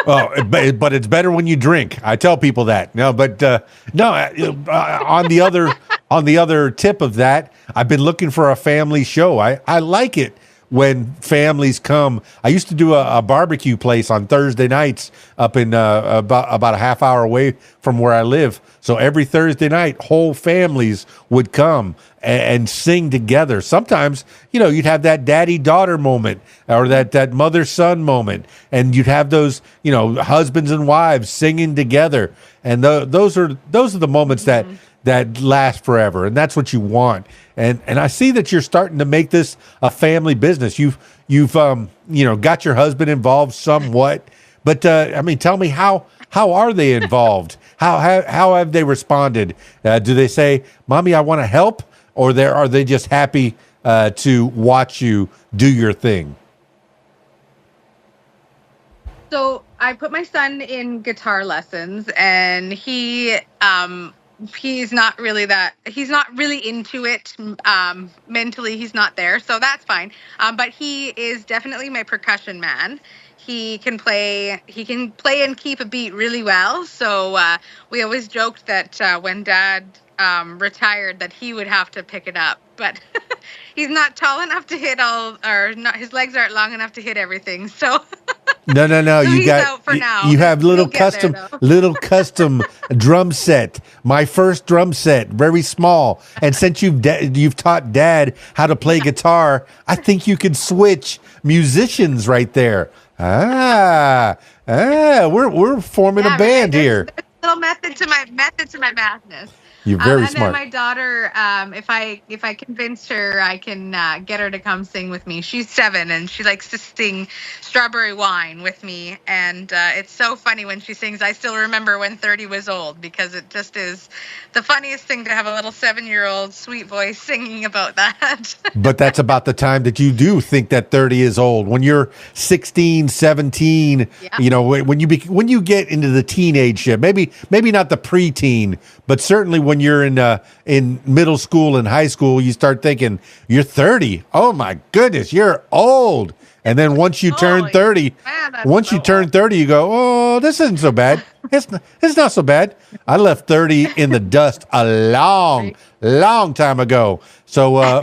Well, but it's better when you drink. I tell people that. No, but on the other tip of that, I've been looking for a family show. I like it when families come. I used to do a barbecue place on Thursday nights up in about a half hour away from where I live. So every Thursday night, whole families would come and sing together. Sometimes, you'd have that daddy-daughter moment or that mother-son moment, and you'd have those, husbands and wives singing together. And those are the moments that last forever, and that's what you want. And I see that you're starting to make this a family business. You've got your husband involved somewhat, but tell me how are they involved? How have they responded? Do they say, "Mommy, I want to help," or are they just happy to watch you do your thing? So I put my son in guitar lessons, and he's not really into it. Mentally, he's not there, so that's fine. But he is definitely my percussion man. He can play and keep a beat really well. So we always joked that when Dad retired, that he would have to pick it up. But he's not tall enough to hit his legs aren't long enough to hit everything. So no. So you out for now. You have little custom drum set. My first drum set, very small. And since you've taught Dad how to play guitar, I think you could switch musicians right there. We're forming a band here. There's a little method to my madness. You're very smart. And then my daughter, if I convince her, I can get her to come sing with me. She's 7 and she likes to sing Strawberry Wine with me. And it's so funny when she sings, I still remember when 30 was old, because it just is the funniest thing to have a little 7-year-old sweet voice singing about that. But that's about the time that you do think that 30 is old. When you're 16, 17, when you get into the teenage, maybe not the preteen, but certainly when you're in middle school and high school, you start thinking you're 30. Oh my goodness, you're old. And then once you turn 30, you go, oh, this isn't so bad. It's not so bad. I left 30 in the dust a long time ago. So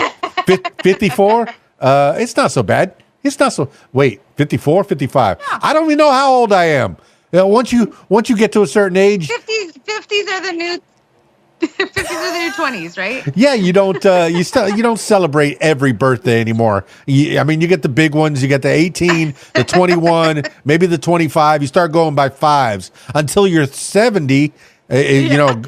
54, it's not so bad. It's not so. Wait, 54, 55. Yeah. I don't even know how old I am. Once you get to a certain age, 50s are the new 50s are the new 20s, right? Yeah, you don't celebrate every birthday anymore. You get the big ones. You get the 18, the 21, maybe the 25. You start going by fives until you're 70. Help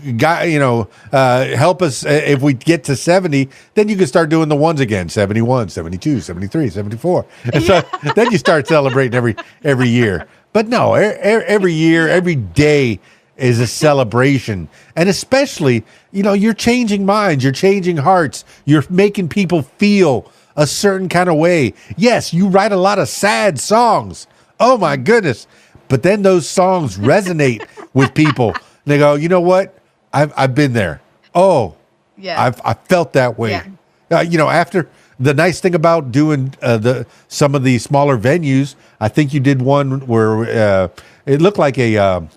us if we get to 70, then you can start doing the ones again, 71, 72, 73, 74. And so then you start celebrating every year. But no, every year, every day, is a celebration. And especially, you're changing minds, you're changing hearts, you're making people feel a certain kind of way. Yes, you write a lot of sad songs. Oh my goodness. But then those songs resonate with people. They go, you know what? I've been there. Oh, yeah. I felt that way. Yeah. After the nice thing about doing some of the smaller venues, I think you did one where it looked like I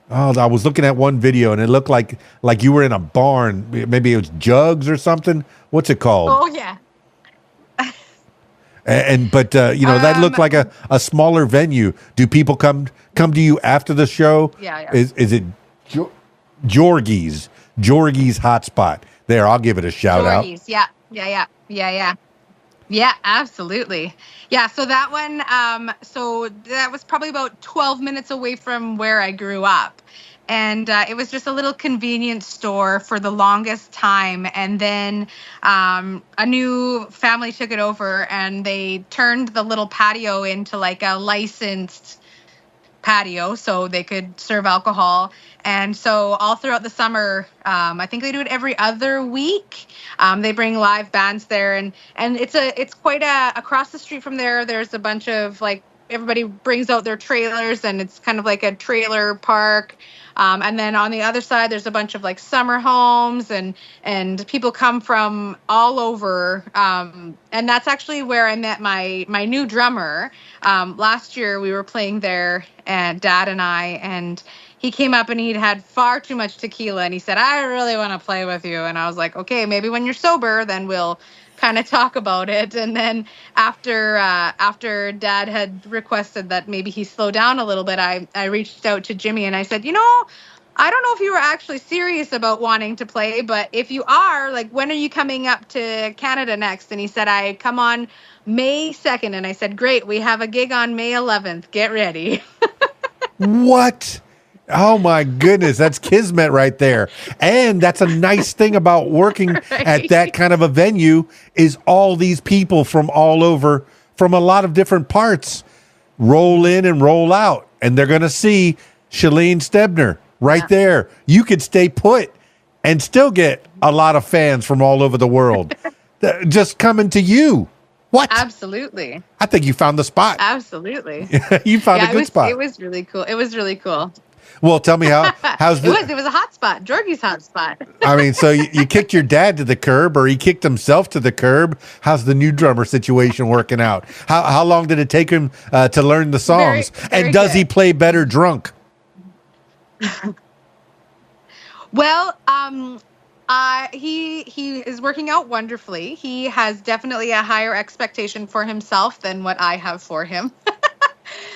was looking at one video and it looked like you were in a barn. Maybe it was Jugs or something. What's it called? Oh yeah. But that looked like a smaller venue. Do people come to you after the show? Yeah. Is it Jorgie's Hotspot? There, I'll give it a shout out. Yeah, absolutely. Yeah, so that one, so that was probably about 12 minutes away from where I grew up. And it was just a little convenience store for the longest time. And then a new family took it over and they turned the little patio into like a licensed patio so they could serve alcohol. And so all throughout the summer, I think they do it every other week. They bring live bands there, and it's quite across the street from there. There's a bunch of like everybody brings out their trailers, and it's kind of like a trailer park. And then on the other side, there's a bunch of like summer homes, and people come from all over. And that's actually where I met my new drummer. Last year we were playing there, and Dad and I, and he came up and he'd had far too much tequila, and he said, "I really want to play with you." And I was like, "Okay, maybe when you're sober, then we'll kind of talk about it." And then after Dad had requested that maybe he slow down a little bit, I reached out to Jimmy and I said, I don't know if you were actually serious about wanting to play, but if you are, like, when are you coming up to Canada next? And he said, I come on May 2nd. And I said, great, we have a gig on May 11th. Get ready. What? Oh my goodness, that's kismet right there. And that's a nice thing about working at that kind of a venue is all these people from all over, from a lot of different parts, roll in and roll out. And they're going to see Shalaine Stebner right there. You could stay put and still get a lot of fans from all over the world just coming to you. What? Absolutely. I think you found the spot. Absolutely. You found a good spot. It was really cool. It was really cool. Well, tell me how's it was a hot spot, Jorgie's hot spot. I mean, so you kicked your dad to the curb, or he kicked himself to the curb. How's the new drummer situation working out? How long did it take him to learn the songs? Very and does he play better drunk? Well, he is working out wonderfully. He has definitely a higher expectation for himself than what I have for him.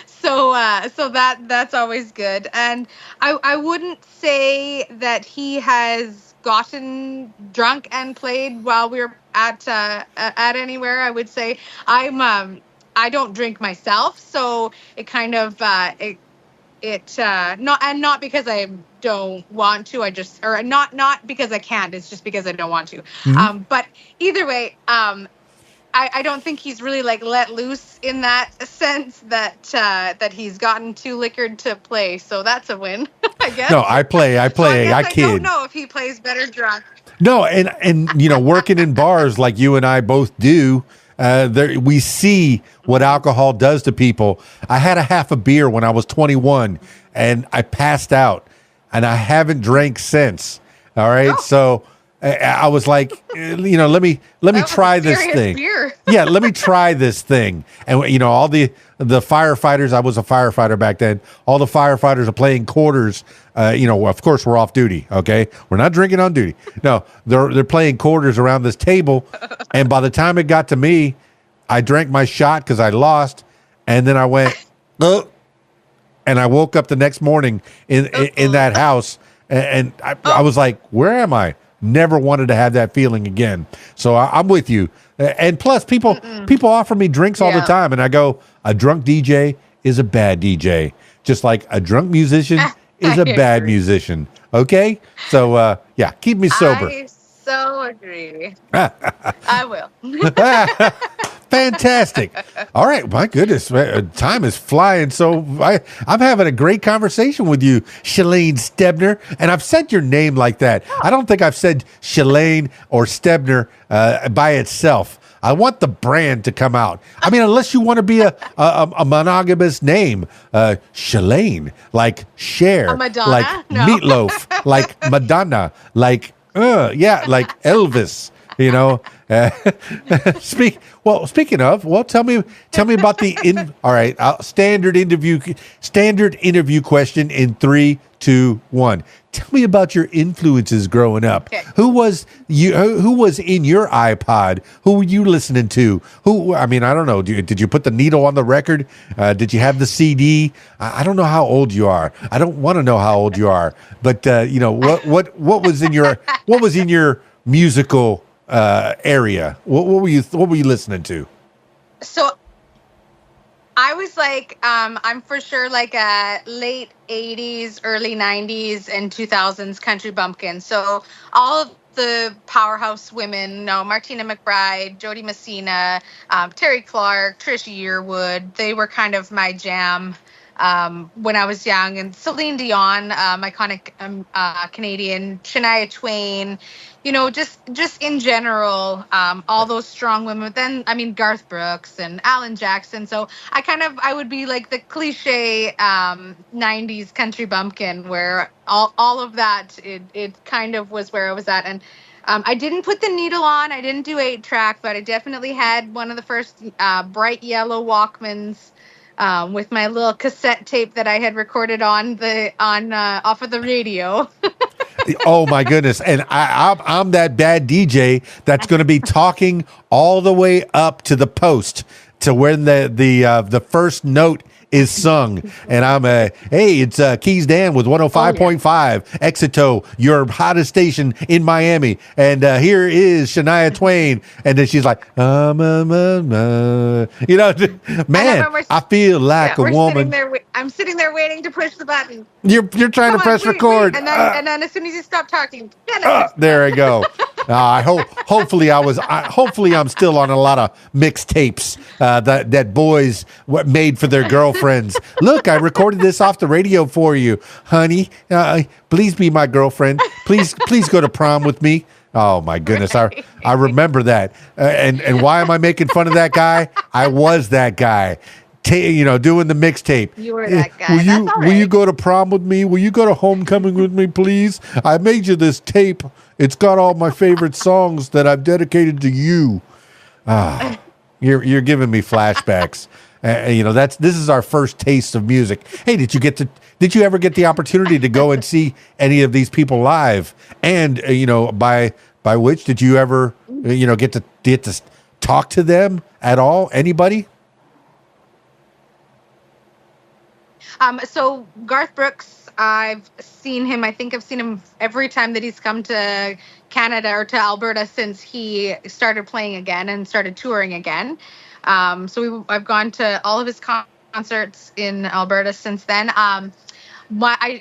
So that's always good. And I wouldn't say that he has gotten drunk and played while we were at anywhere. I would say I don't drink myself, so it kind of not because I don't want to. Not because I can't. It's just because I don't want to. Mm-hmm. But either way, I don't think he's really like let loose in that sense that he's gotten too liquored to play. So that's a win, I guess. No, I play. I kid. I don't know if he plays better drunk. No, and working in bars like you and I both do, we see what alcohol does to people. I had a half a beer when I was 21, and I passed out, and I haven't drank since. All right, so. I was like, let me try this thing. Yeah, let me try this thing. And all the firefighters. I was a firefighter back then. All the firefighters are playing quarters. Of course we're off duty. Okay, we're not drinking on duty. No, they're playing quarters around this table. And by the time it got to me, I drank my shot because I lost, and then I went, and I woke up the next morning in that house, and I was like, where am I? Never wanted to have that feeling again. So I'm with you. And plus, people offer me drinks all the time, and I go, a drunk DJ is a bad DJ, just like a drunk musician is a bad musician. Okay, so keep me sober. I so agree. I will. Fantastic. All right. My goodness. Time is flying. So I'm having a great conversation with you, Shalaine Stebner. And I've said your name like that. I don't think I've said Shalaine or Stebner by itself. I want the brand to come out. I mean, unless you want to be a monogamous name, Shalaine, like Cher, like No. Meatloaf, like Madonna, like like Elvis. You know. Speaking of, tell me about all right. Standard interview question in 3, 2, 1. Tell me about your influences growing up. Okay. Who was in your iPod? Who were you listening to? I don't know. Did you put the needle on the record? Did you have the CD? I don't know how old you are. I don't want to know how old you are. But what was in your musical area? What were you listening to? So I was like, I'm for sure like a late 80s, early 90s, and 2000s country bumpkin. So all of the powerhouse women, Martina McBride, Jody Messina, Terry Clark, Trisha Yearwood, they were kind of my jam when I was young. And Celine Dion, iconic Canadian, Shania Twain, just in general, all those strong women. But then, Garth Brooks and Alan Jackson. So I would be like the cliche 90s country bumpkin where all of that, it kind of was where I was at. And I didn't put the needle on. I didn't do 8-track, but I definitely had one of the first bright yellow Walkmans with my little cassette tape that I had recorded off of the radio. Oh my goodness! And I'm that bad DJ that's going to be talking all the way up to the post to when the first note is sung, and I'm it's KeysDAN with 105.5 Exito, your hottest station in Miami, and here is Shania Twain, and then she's like, man, I feel like a woman. I'm sitting there waiting to push the button. You're trying to press record, and then as soon as you stop talking, there I go. Hopefully I'm still on a lot of mixtapes that boys made for their girlfriends. Look, I recorded this off the radio for you, honey. Please be my girlfriend. Please go to prom with me. Oh my goodness, right. I remember that. And why am I making fun of that guy? I was that guy. Doing the mixtape. You were that guy. Will you go to prom with me? Will you go to homecoming with me, please? I made you this tape. It's got all my favorite songs that I've dedicated to you. You're giving me flashbacks. This is our first taste of music. Hey, did you ever get the opportunity to go and see any of these people live? And by which did you ever get to talk to them at all? Anybody? So Garth Brooks, I've seen him. I think I've seen him every time that he's come to Canada or to Alberta since he started playing again and started touring again. I've gone to all of his concerts in Alberta since then. I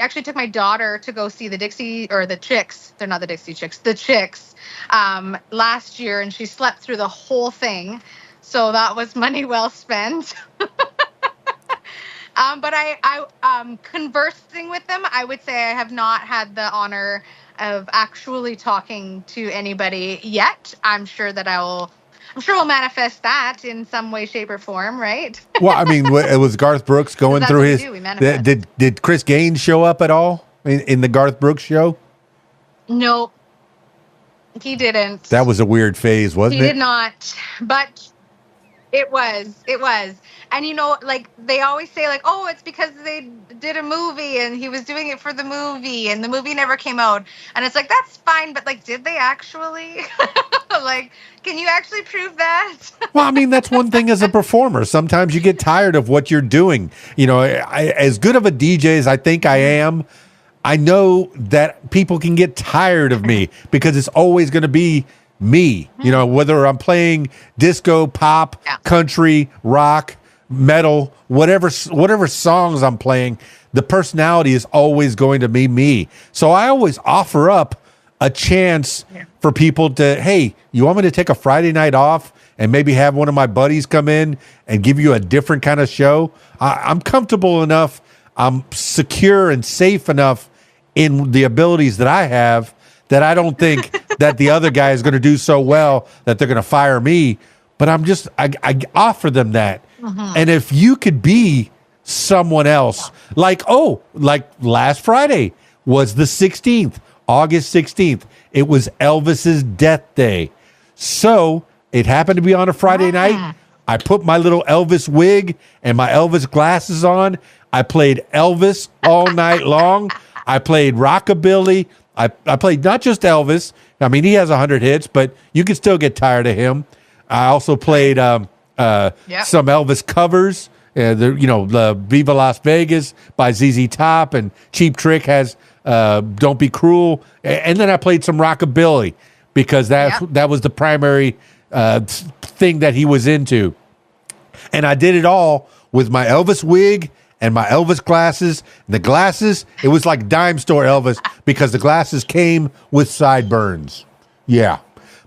actually took my daughter to go see the Chicks. They're not the Dixie Chicks, the Chicks, last year, and she slept through the whole thing. So that was money well spent. But I conversing with them, I would say I have not had the honor of actually talking to anybody yet. I'm sure we'll manifest that in some way, shape, or form, right? Well, it was Garth Brooks going through his. Did Chris Gaines show up at all in the Garth Brooks show? Nope, he didn't. That was a weird phase, wasn't it? He did not, but it was. And they always say oh, it's because they did a movie and he was doing it for the movie and the movie never came out. And it's that's fine, but did they actually? Can you actually prove that? Well, that's one thing as a performer. Sometimes you get tired of what you're doing. As good of a DJ as I think I am, I know that people can get tired of me because it's always going to be me. Whether I'm playing disco, pop, country, rock, metal, whatever songs I'm playing, the personality is always going to be me. So I always offer up a chance for people to, hey, you want me to take a Friday night off and maybe have one of my buddies come in and give you a different kind of show? I'm comfortable enough. I'm secure and safe enough in the abilities that I have that I don't think that the other guy is going to do so well that they're going to fire me. But I offer them that. And if you could be someone else, like last Friday was the 16th, August 16th. It was Elvis's death day. So it happened to be on a Friday night. I put my little Elvis wig and my Elvis glasses on. I played Elvis all night long. I played rockabilly. I played not just Elvis. I mean, he has 100 hits, but you can still get tired of him. I also played some Elvis covers. The Viva Las Vegas by ZZ Top, and Cheap Trick has Don't Be Cruel. And then I played some rockabilly because that was the primary thing that he was into. And I did it all with my Elvis wig and my Elvis glasses. And the glasses, it was like dime store Elvis because the glasses came with sideburns. Yeah.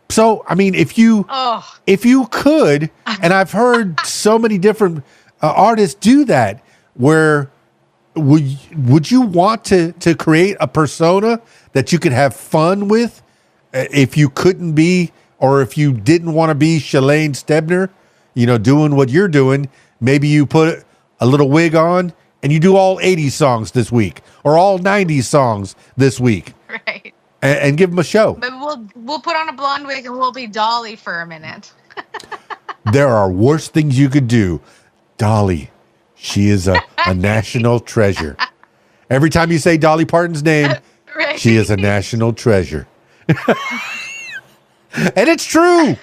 So, I mean, if you could, and I've heard so many different artists do that, where would you want to create a persona that you could have fun with if you couldn't be, or if you didn't want to be Shalaine Stebner, doing what you're doing? Maybe you put a little wig on and you do all 80s songs this week or all 90s songs this week. Right. And give them a show. But we'll put on a blonde wig and we'll be Dolly for a minute. There are worse things you could do. Dolly, she is a national treasure. Every time you say Dolly Parton's name, right. She is a national treasure. And it's true.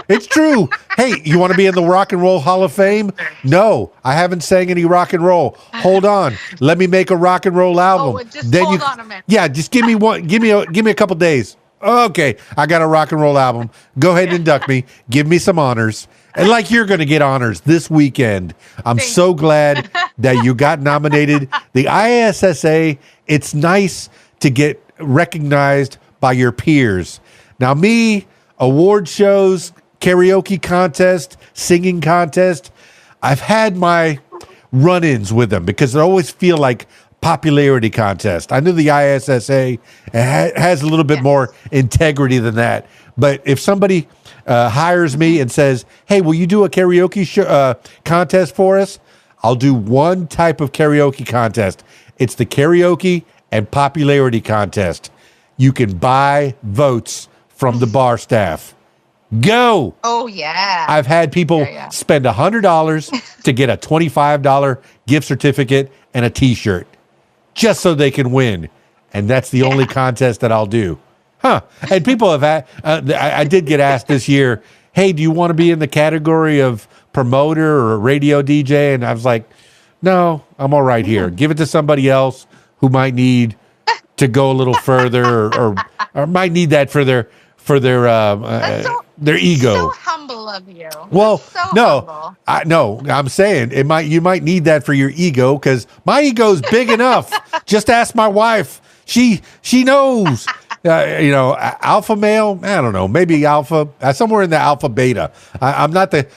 It's true. Hey, you want to be in the Rock and Roll Hall of Fame? No, I haven't sang any rock and roll. Hold on. Let me make a rock and roll album. Hold on a minute. Yeah, just give me one. Give me a couple days. Okay, I got a rock and roll album. Go ahead and induct me. Give me some honors. And like you're going to get honors this weekend. I'm so glad that you got nominated. The ISSA, it's nice to get recognized by your peers. Now me, award shows, karaoke contest, singing contest, I've had my run-ins with them because they always feel like popularity contest. I know the ISSA has a little bit more integrity than that. But if somebody hires me and says, hey, will you do a karaoke contest for us? I'll do one type of karaoke contest. It's the karaoke and popularity contest. You can buy votes from the bar staff. Go. Oh, yeah. I've had people spend $100 to get a $25 gift certificate and a T-shirt just so they can win. And that's the only contest that I'll do. Huh. And people have had, I did get asked this year, hey, do you want to be in the category of promoter or radio DJ? And I was like, no, I'm all right here. Give it to somebody else who might need to go a little further or might need that for their ego. So humble of you. Well, humble. I'm saying you might need that for your ego because my ego's big enough. Just ask my wife. She knows. Alpha male. I don't know. Maybe alpha. Somewhere in the alpha beta. I'm not the.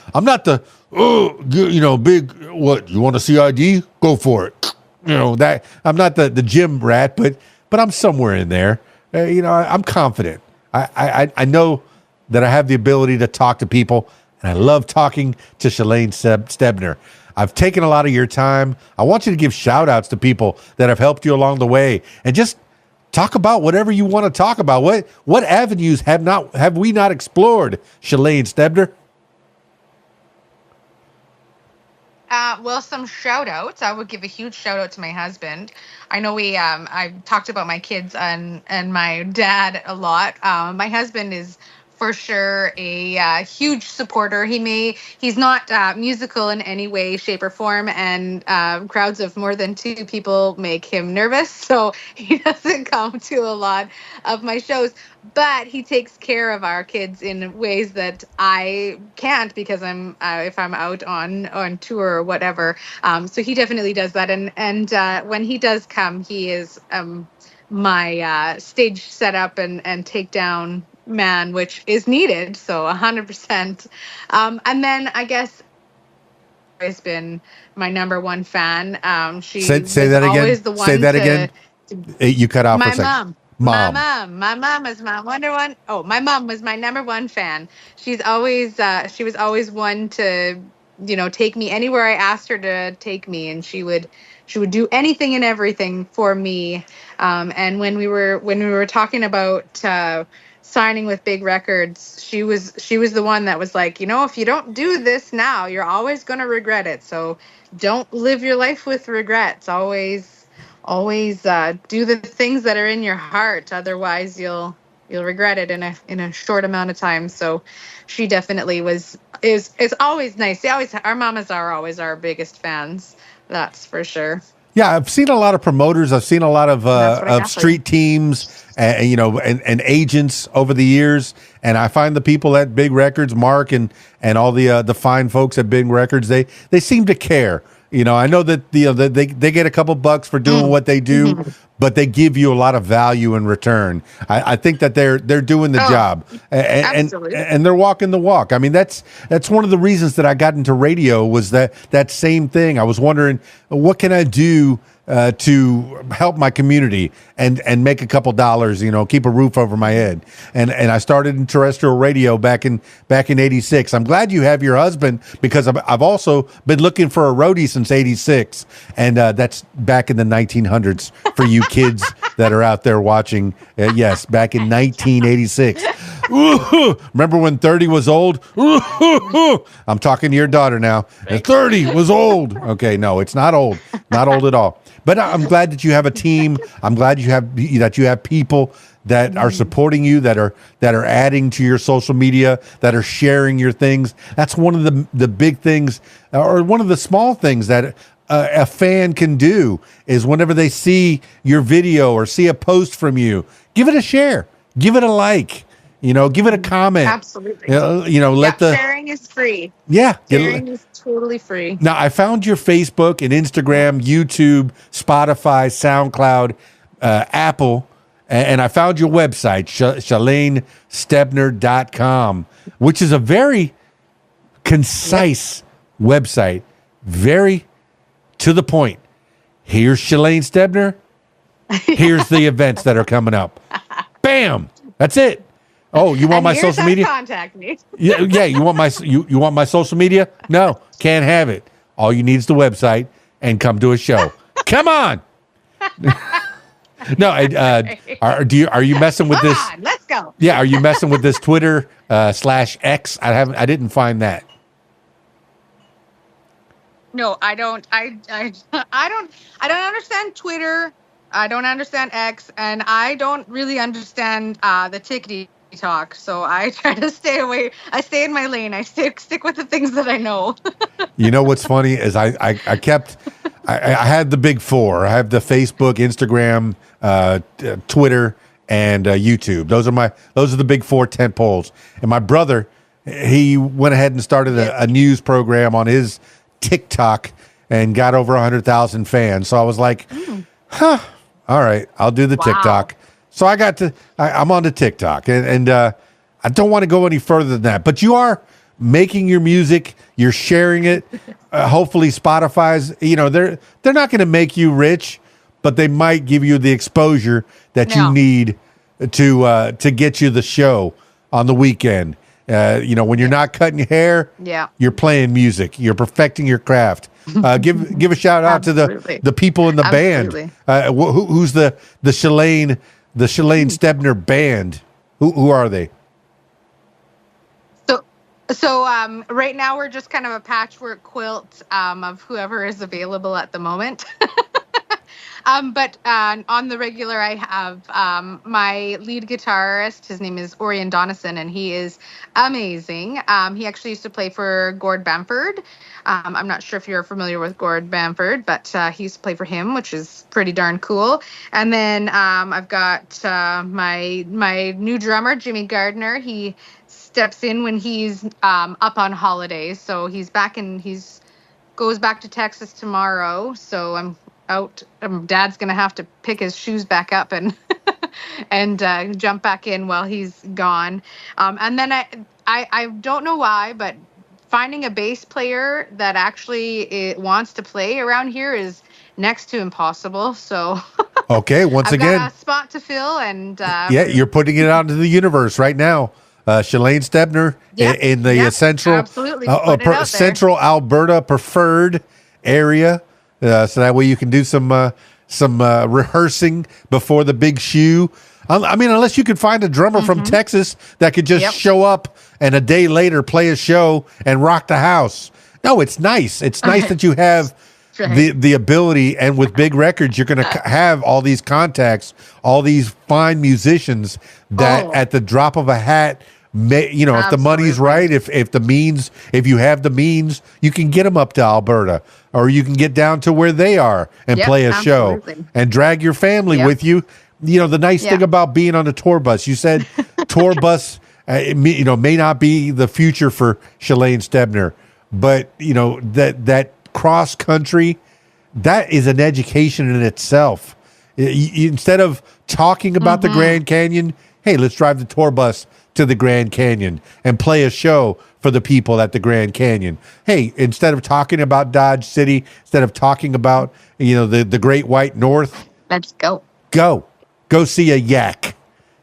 Big. What you want a CID? Go for it. That I'm not the gym rat, but I'm somewhere in there. I'm confident. I know that I have the ability to talk to people, and I love talking to Shalaine Stebner. I've taken a lot of your time. I want you to give shout outs to people that have helped you along the way and just talk about whatever you want to talk about. What avenues have we not explored, Shalaine Stebner? Well, some shout outs. I would give a huge shout out to my husband. I know I talked about my kids and my dad a lot. My husband is for sure a huge supporter. He's not musical in any way, shape, or form, and crowds of more than 2 people make him nervous, so he doesn't come to a lot of my shows. But he takes care of our kids in ways that I can't because if I'm out on tour or whatever. So he definitely does that, and when he does come, he is stage setup and takedown man, which is needed. So 100%. And then I guess always been my number one fan. She Say was that again. always the Say one that again. You cut off for a my second. mom. Mom. My mom is my wonder one. Oh, my mom was my number one fan. She was always one to, take me anywhere I asked her to take me, and she would do anything and everything for me. And when we were talking about signing with big records, she was the one that was like, if you don't do this now, you're always going to regret it. So don't live your life with regrets. Always do the things that are in your heart. Otherwise, you'll regret it in a short amount of time. So she definitely is. It's always nice. Our mamas are always our biggest fans. That's for sure. Yeah, I've seen a lot of promoters. I've seen a lot of street teams, and agents over the years. And I find the people at Big Records, Mark and all the fine folks at Big Records, they seem to care. I know that they get a couple bucks for doing what they do, but they give you a lot of value in return. I think that they're doing the job, and they're walking the walk. I mean, that's one of the reasons that I got into radio was that same thing. I was wondering, what can I do to help my community and make a couple dollars, keep a roof over my head. And I started in terrestrial radio back in '86. I'm glad you have your husband, because I've also been looking for a roadie since '86, and that's back in the 1900s for you kids that are out there watching. Yes, back in 1986. Remember when 30 was old? I'm talking to your daughter now. And 30 was old. Okay, no, it's not old. Not old at all. But I'm glad that you have a team. I'm glad you have people that are supporting you, that are adding to your social media, that are sharing your things. That's one of the big things, or one of the small things that a fan can do, is whenever they see your video or see a post from you, give it a share, give it a like. Give it a comment. Absolutely. Sharing is free. Yeah. Sharing is totally free. Now, I found your Facebook and Instagram, YouTube, Spotify, SoundCloud, Apple, and I found your website, ShalaneStebner.com, which is a very concise website, very to the point. Here's Shalaine Stebner. Here's the events that are coming up. Bam! That's it. Oh, you want my social media? Contact me. Yeah. You want my social media? No, can't have it. All you need is the website and come to a show. Come on. No, are you messing with this? Come on, let's go. Yeah, are you messing with this Twitter /X? I didn't find that. No, I don't. I don't understand Twitter. I don't understand X, and I don't really understand the tickety talk. So I try to stay away. I stay in my lane. I stick with the things that I know. You know what's funny is I had the big four. I have the Facebook, Instagram, Twitter, and YouTube. Those are the big four tent poles. And my brother, he went ahead and started a news program on his TikTok and got over 100,000 fans. So I was like, all right, I'll do the TikTok. So I'm on the TikTok, and I don't want to go any further than that. But you are making your music, you're sharing it. Hopefully, Spotify's, they're not going to make you rich, but they might give you the exposure that you need to get you the show on the weekend. When you're not cutting your hair, you're playing music, you're perfecting your craft. Give a shout out to the people in the band. Who's the Shalaine Stebner band? Who are they? So right now we're just kind of a patchwork quilt of whoever is available at the moment. But on the regular, I have my lead guitarist. His name is Orion Donison, and he is amazing. He actually used to play for Gord Bamford. I'm not sure if you're familiar with Gord Bamford, but he used to play for him, which is pretty darn cool. And then I've got my new drummer, Jimmy Gardner. He steps in when he's up on holidays, so he's goes back to Texas tomorrow. So I'm out. Dad's going to have to pick his shoes back up and and jump back in while he's gone. And then I don't know why, but finding a bass player that actually wants to play around here is next to impossible. So okay, once I've again, got a spot to fill, and yeah, you're putting it out into the universe right now. Shalaine Stebner in the Central Central Alberta preferred area, so that way you can do some rehearsing before the big shoe. I mean, unless you could find a drummer from Texas that could just show up and a day later play a show and rock the house. No, it's nice. It's nice that you have the ability, and with big records, you're going to have all these contacts, all these fine musicians that at the drop of a hat, if the money's right, if you have the means, you can get them up to Alberta, or you can get down to where they are and play a show and drag your family with you. You know, the nice thing about being on a tour bus, you said tour bus, may not be the future for Shalaine Stebner, but that cross country, that is an education in itself. Instead of talking about the Grand Canyon, hey, let's drive the tour bus to the Grand Canyon and play a show for the people at the Grand Canyon. Hey, instead of talking about Dodge City, instead of talking about the Great White North, let's go see a yak.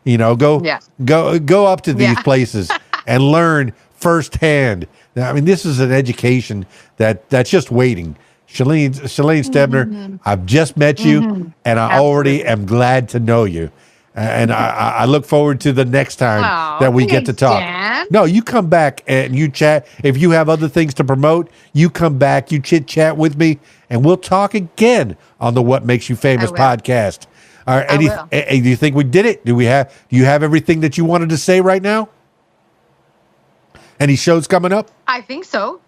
Go up to these places and learn firsthand. I mean, this is an education that's just waiting. Shalaine Stebner, I've just met you, and I already am glad to know you. And I look forward to the next time that we get to talk. Dan. No, you come back and you chat. If you have other things to promote, you come back, you chit chat with me, and we'll talk again on the What Makes You Famous podcast. All right, do you think we did it? Do you have everything that you wanted to say right now? Any shows coming up? I think so.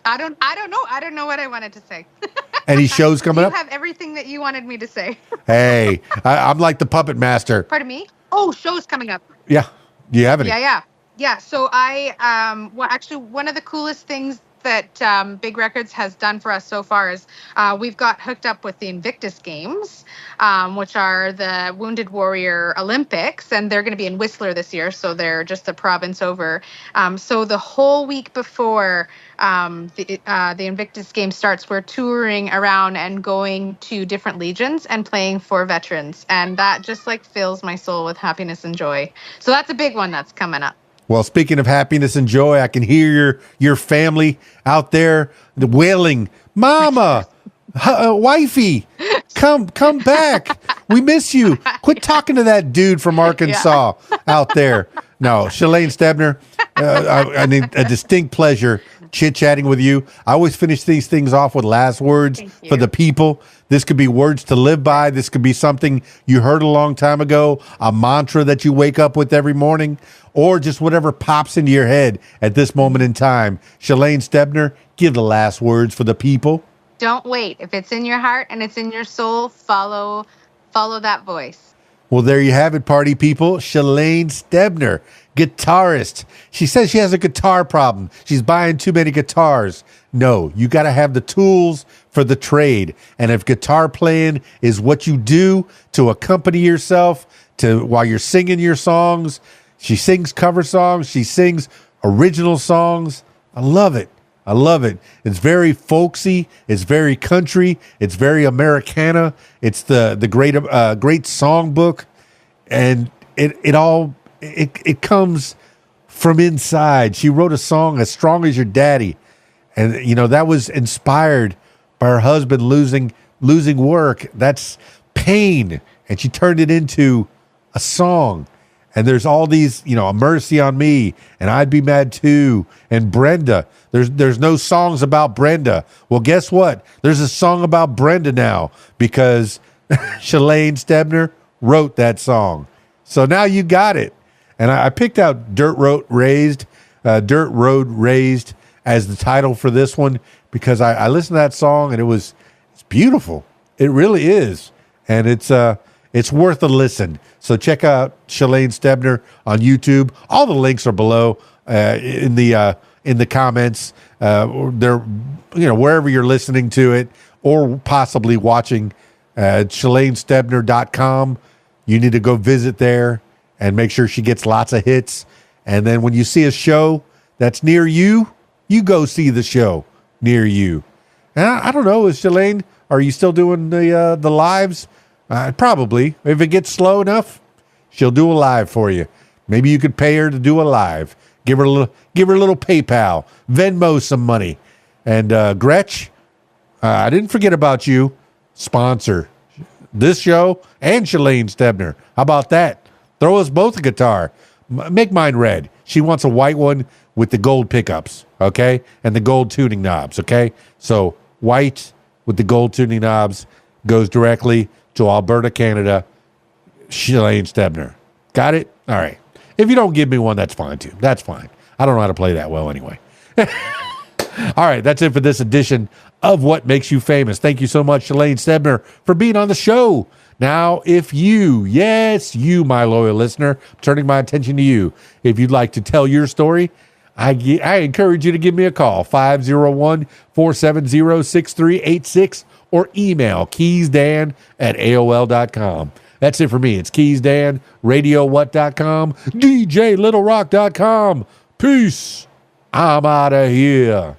I don't know. I don't know what I wanted to say. Any shows coming up? You have everything that you wanted me to say. Hey, I'm like the puppet master. Pardon me? Oh, shows coming up. Yeah. Do you have any? Yeah. So actually one of the coolest things that Big Records has done for us so far is we've got hooked up with the Invictus Games, which are the Wounded Warrior Olympics, and they're going to be in Whistler this year, so they're just a province over. So the whole week before the Invictus Games starts, we're touring around and going to different legions and playing for veterans, and that just fills my soul with happiness and joy. So that's a big one that's coming up. Well, speaking of happiness and joy, I can hear your family out there wailing, "Mama, wifey, come back. We miss you. Quit talking to that dude from Arkansas out there." No, Shalaine Stebner, I need a distinct pleasure chit-chatting with you. I always finish these things off with last words for the people. This could be words to live by. This could be something you heard a long time ago, a mantra that you wake up with every morning, or just whatever pops into your head at this moment in time. Shalaine Stebner, give the last words for the people. Don't wait. If it's in your heart and it's in your soul, follow that voice. Well, there you have it, party people. Shalaine Stebner, guitarist. She says she has a guitar problem. She's buying too many guitars. No, you got to have the tools for the trade. And if guitar playing is what you do to accompany yourself while you're singing your songs, she sings cover songs. She sings original songs. I love it. I love it. It's very folksy. It's very country. It's very Americana. It's the great songbook, and it comes from inside. She wrote a song as strong as your daddy, and that was inspired by her husband losing work. That's pain, and she turned it into a song. And there's all these, A Mercy on Me, and I'd Be Mad Too, and Brenda. There's no songs about Brenda. Well, guess what? There's a song about Brenda now because Shalaine Stebner wrote that song. So now you got it. And I picked out Dirt Road Raised as the title for this one because I listened to that song and it's beautiful. It really is. And it's worth a listen. So check out Shalaine Stebner on YouTube. All the links are below in the comments. They're wherever you're listening to it, or possibly watching at ShalaneStebner.com. You need to go visit there and make sure she gets lots of hits. And then when you see a show that's near you, you go see the show near you. And I don't know, is Shalaine, are you still doing the lives? Probably. If it gets slow enough, she'll do a live for you. Maybe you could pay her to do a live. Give her a little PayPal, Venmo some money. And Gretch, I didn't forget about you. Sponsor this show and Shalaine Stebner. How about that? Throw us both a guitar. Make mine red. She wants a white one with the gold pickups, okay? And the gold tuning knobs, okay? So white with the gold tuning knobs goes directly to Alberta, Canada, Shalaine Stebner. Got it? All right. If you don't give me one, that's fine too. That's fine. I don't know how to play that well anyway. All right, that's it for this edition of What Makes You Famous. Thank you so much, Shalaine Stebner, for being on the show. Now, if you, yes, you, my loyal listener, turning my attention to you, if you'd like to tell your story, I encourage you to give me a call, 501-470-6386, or email keysdan@aol.com. That's it for me. It's KeysDAN, RadioWhat.com, DJLittleRock.com. Peace. I'm out of here.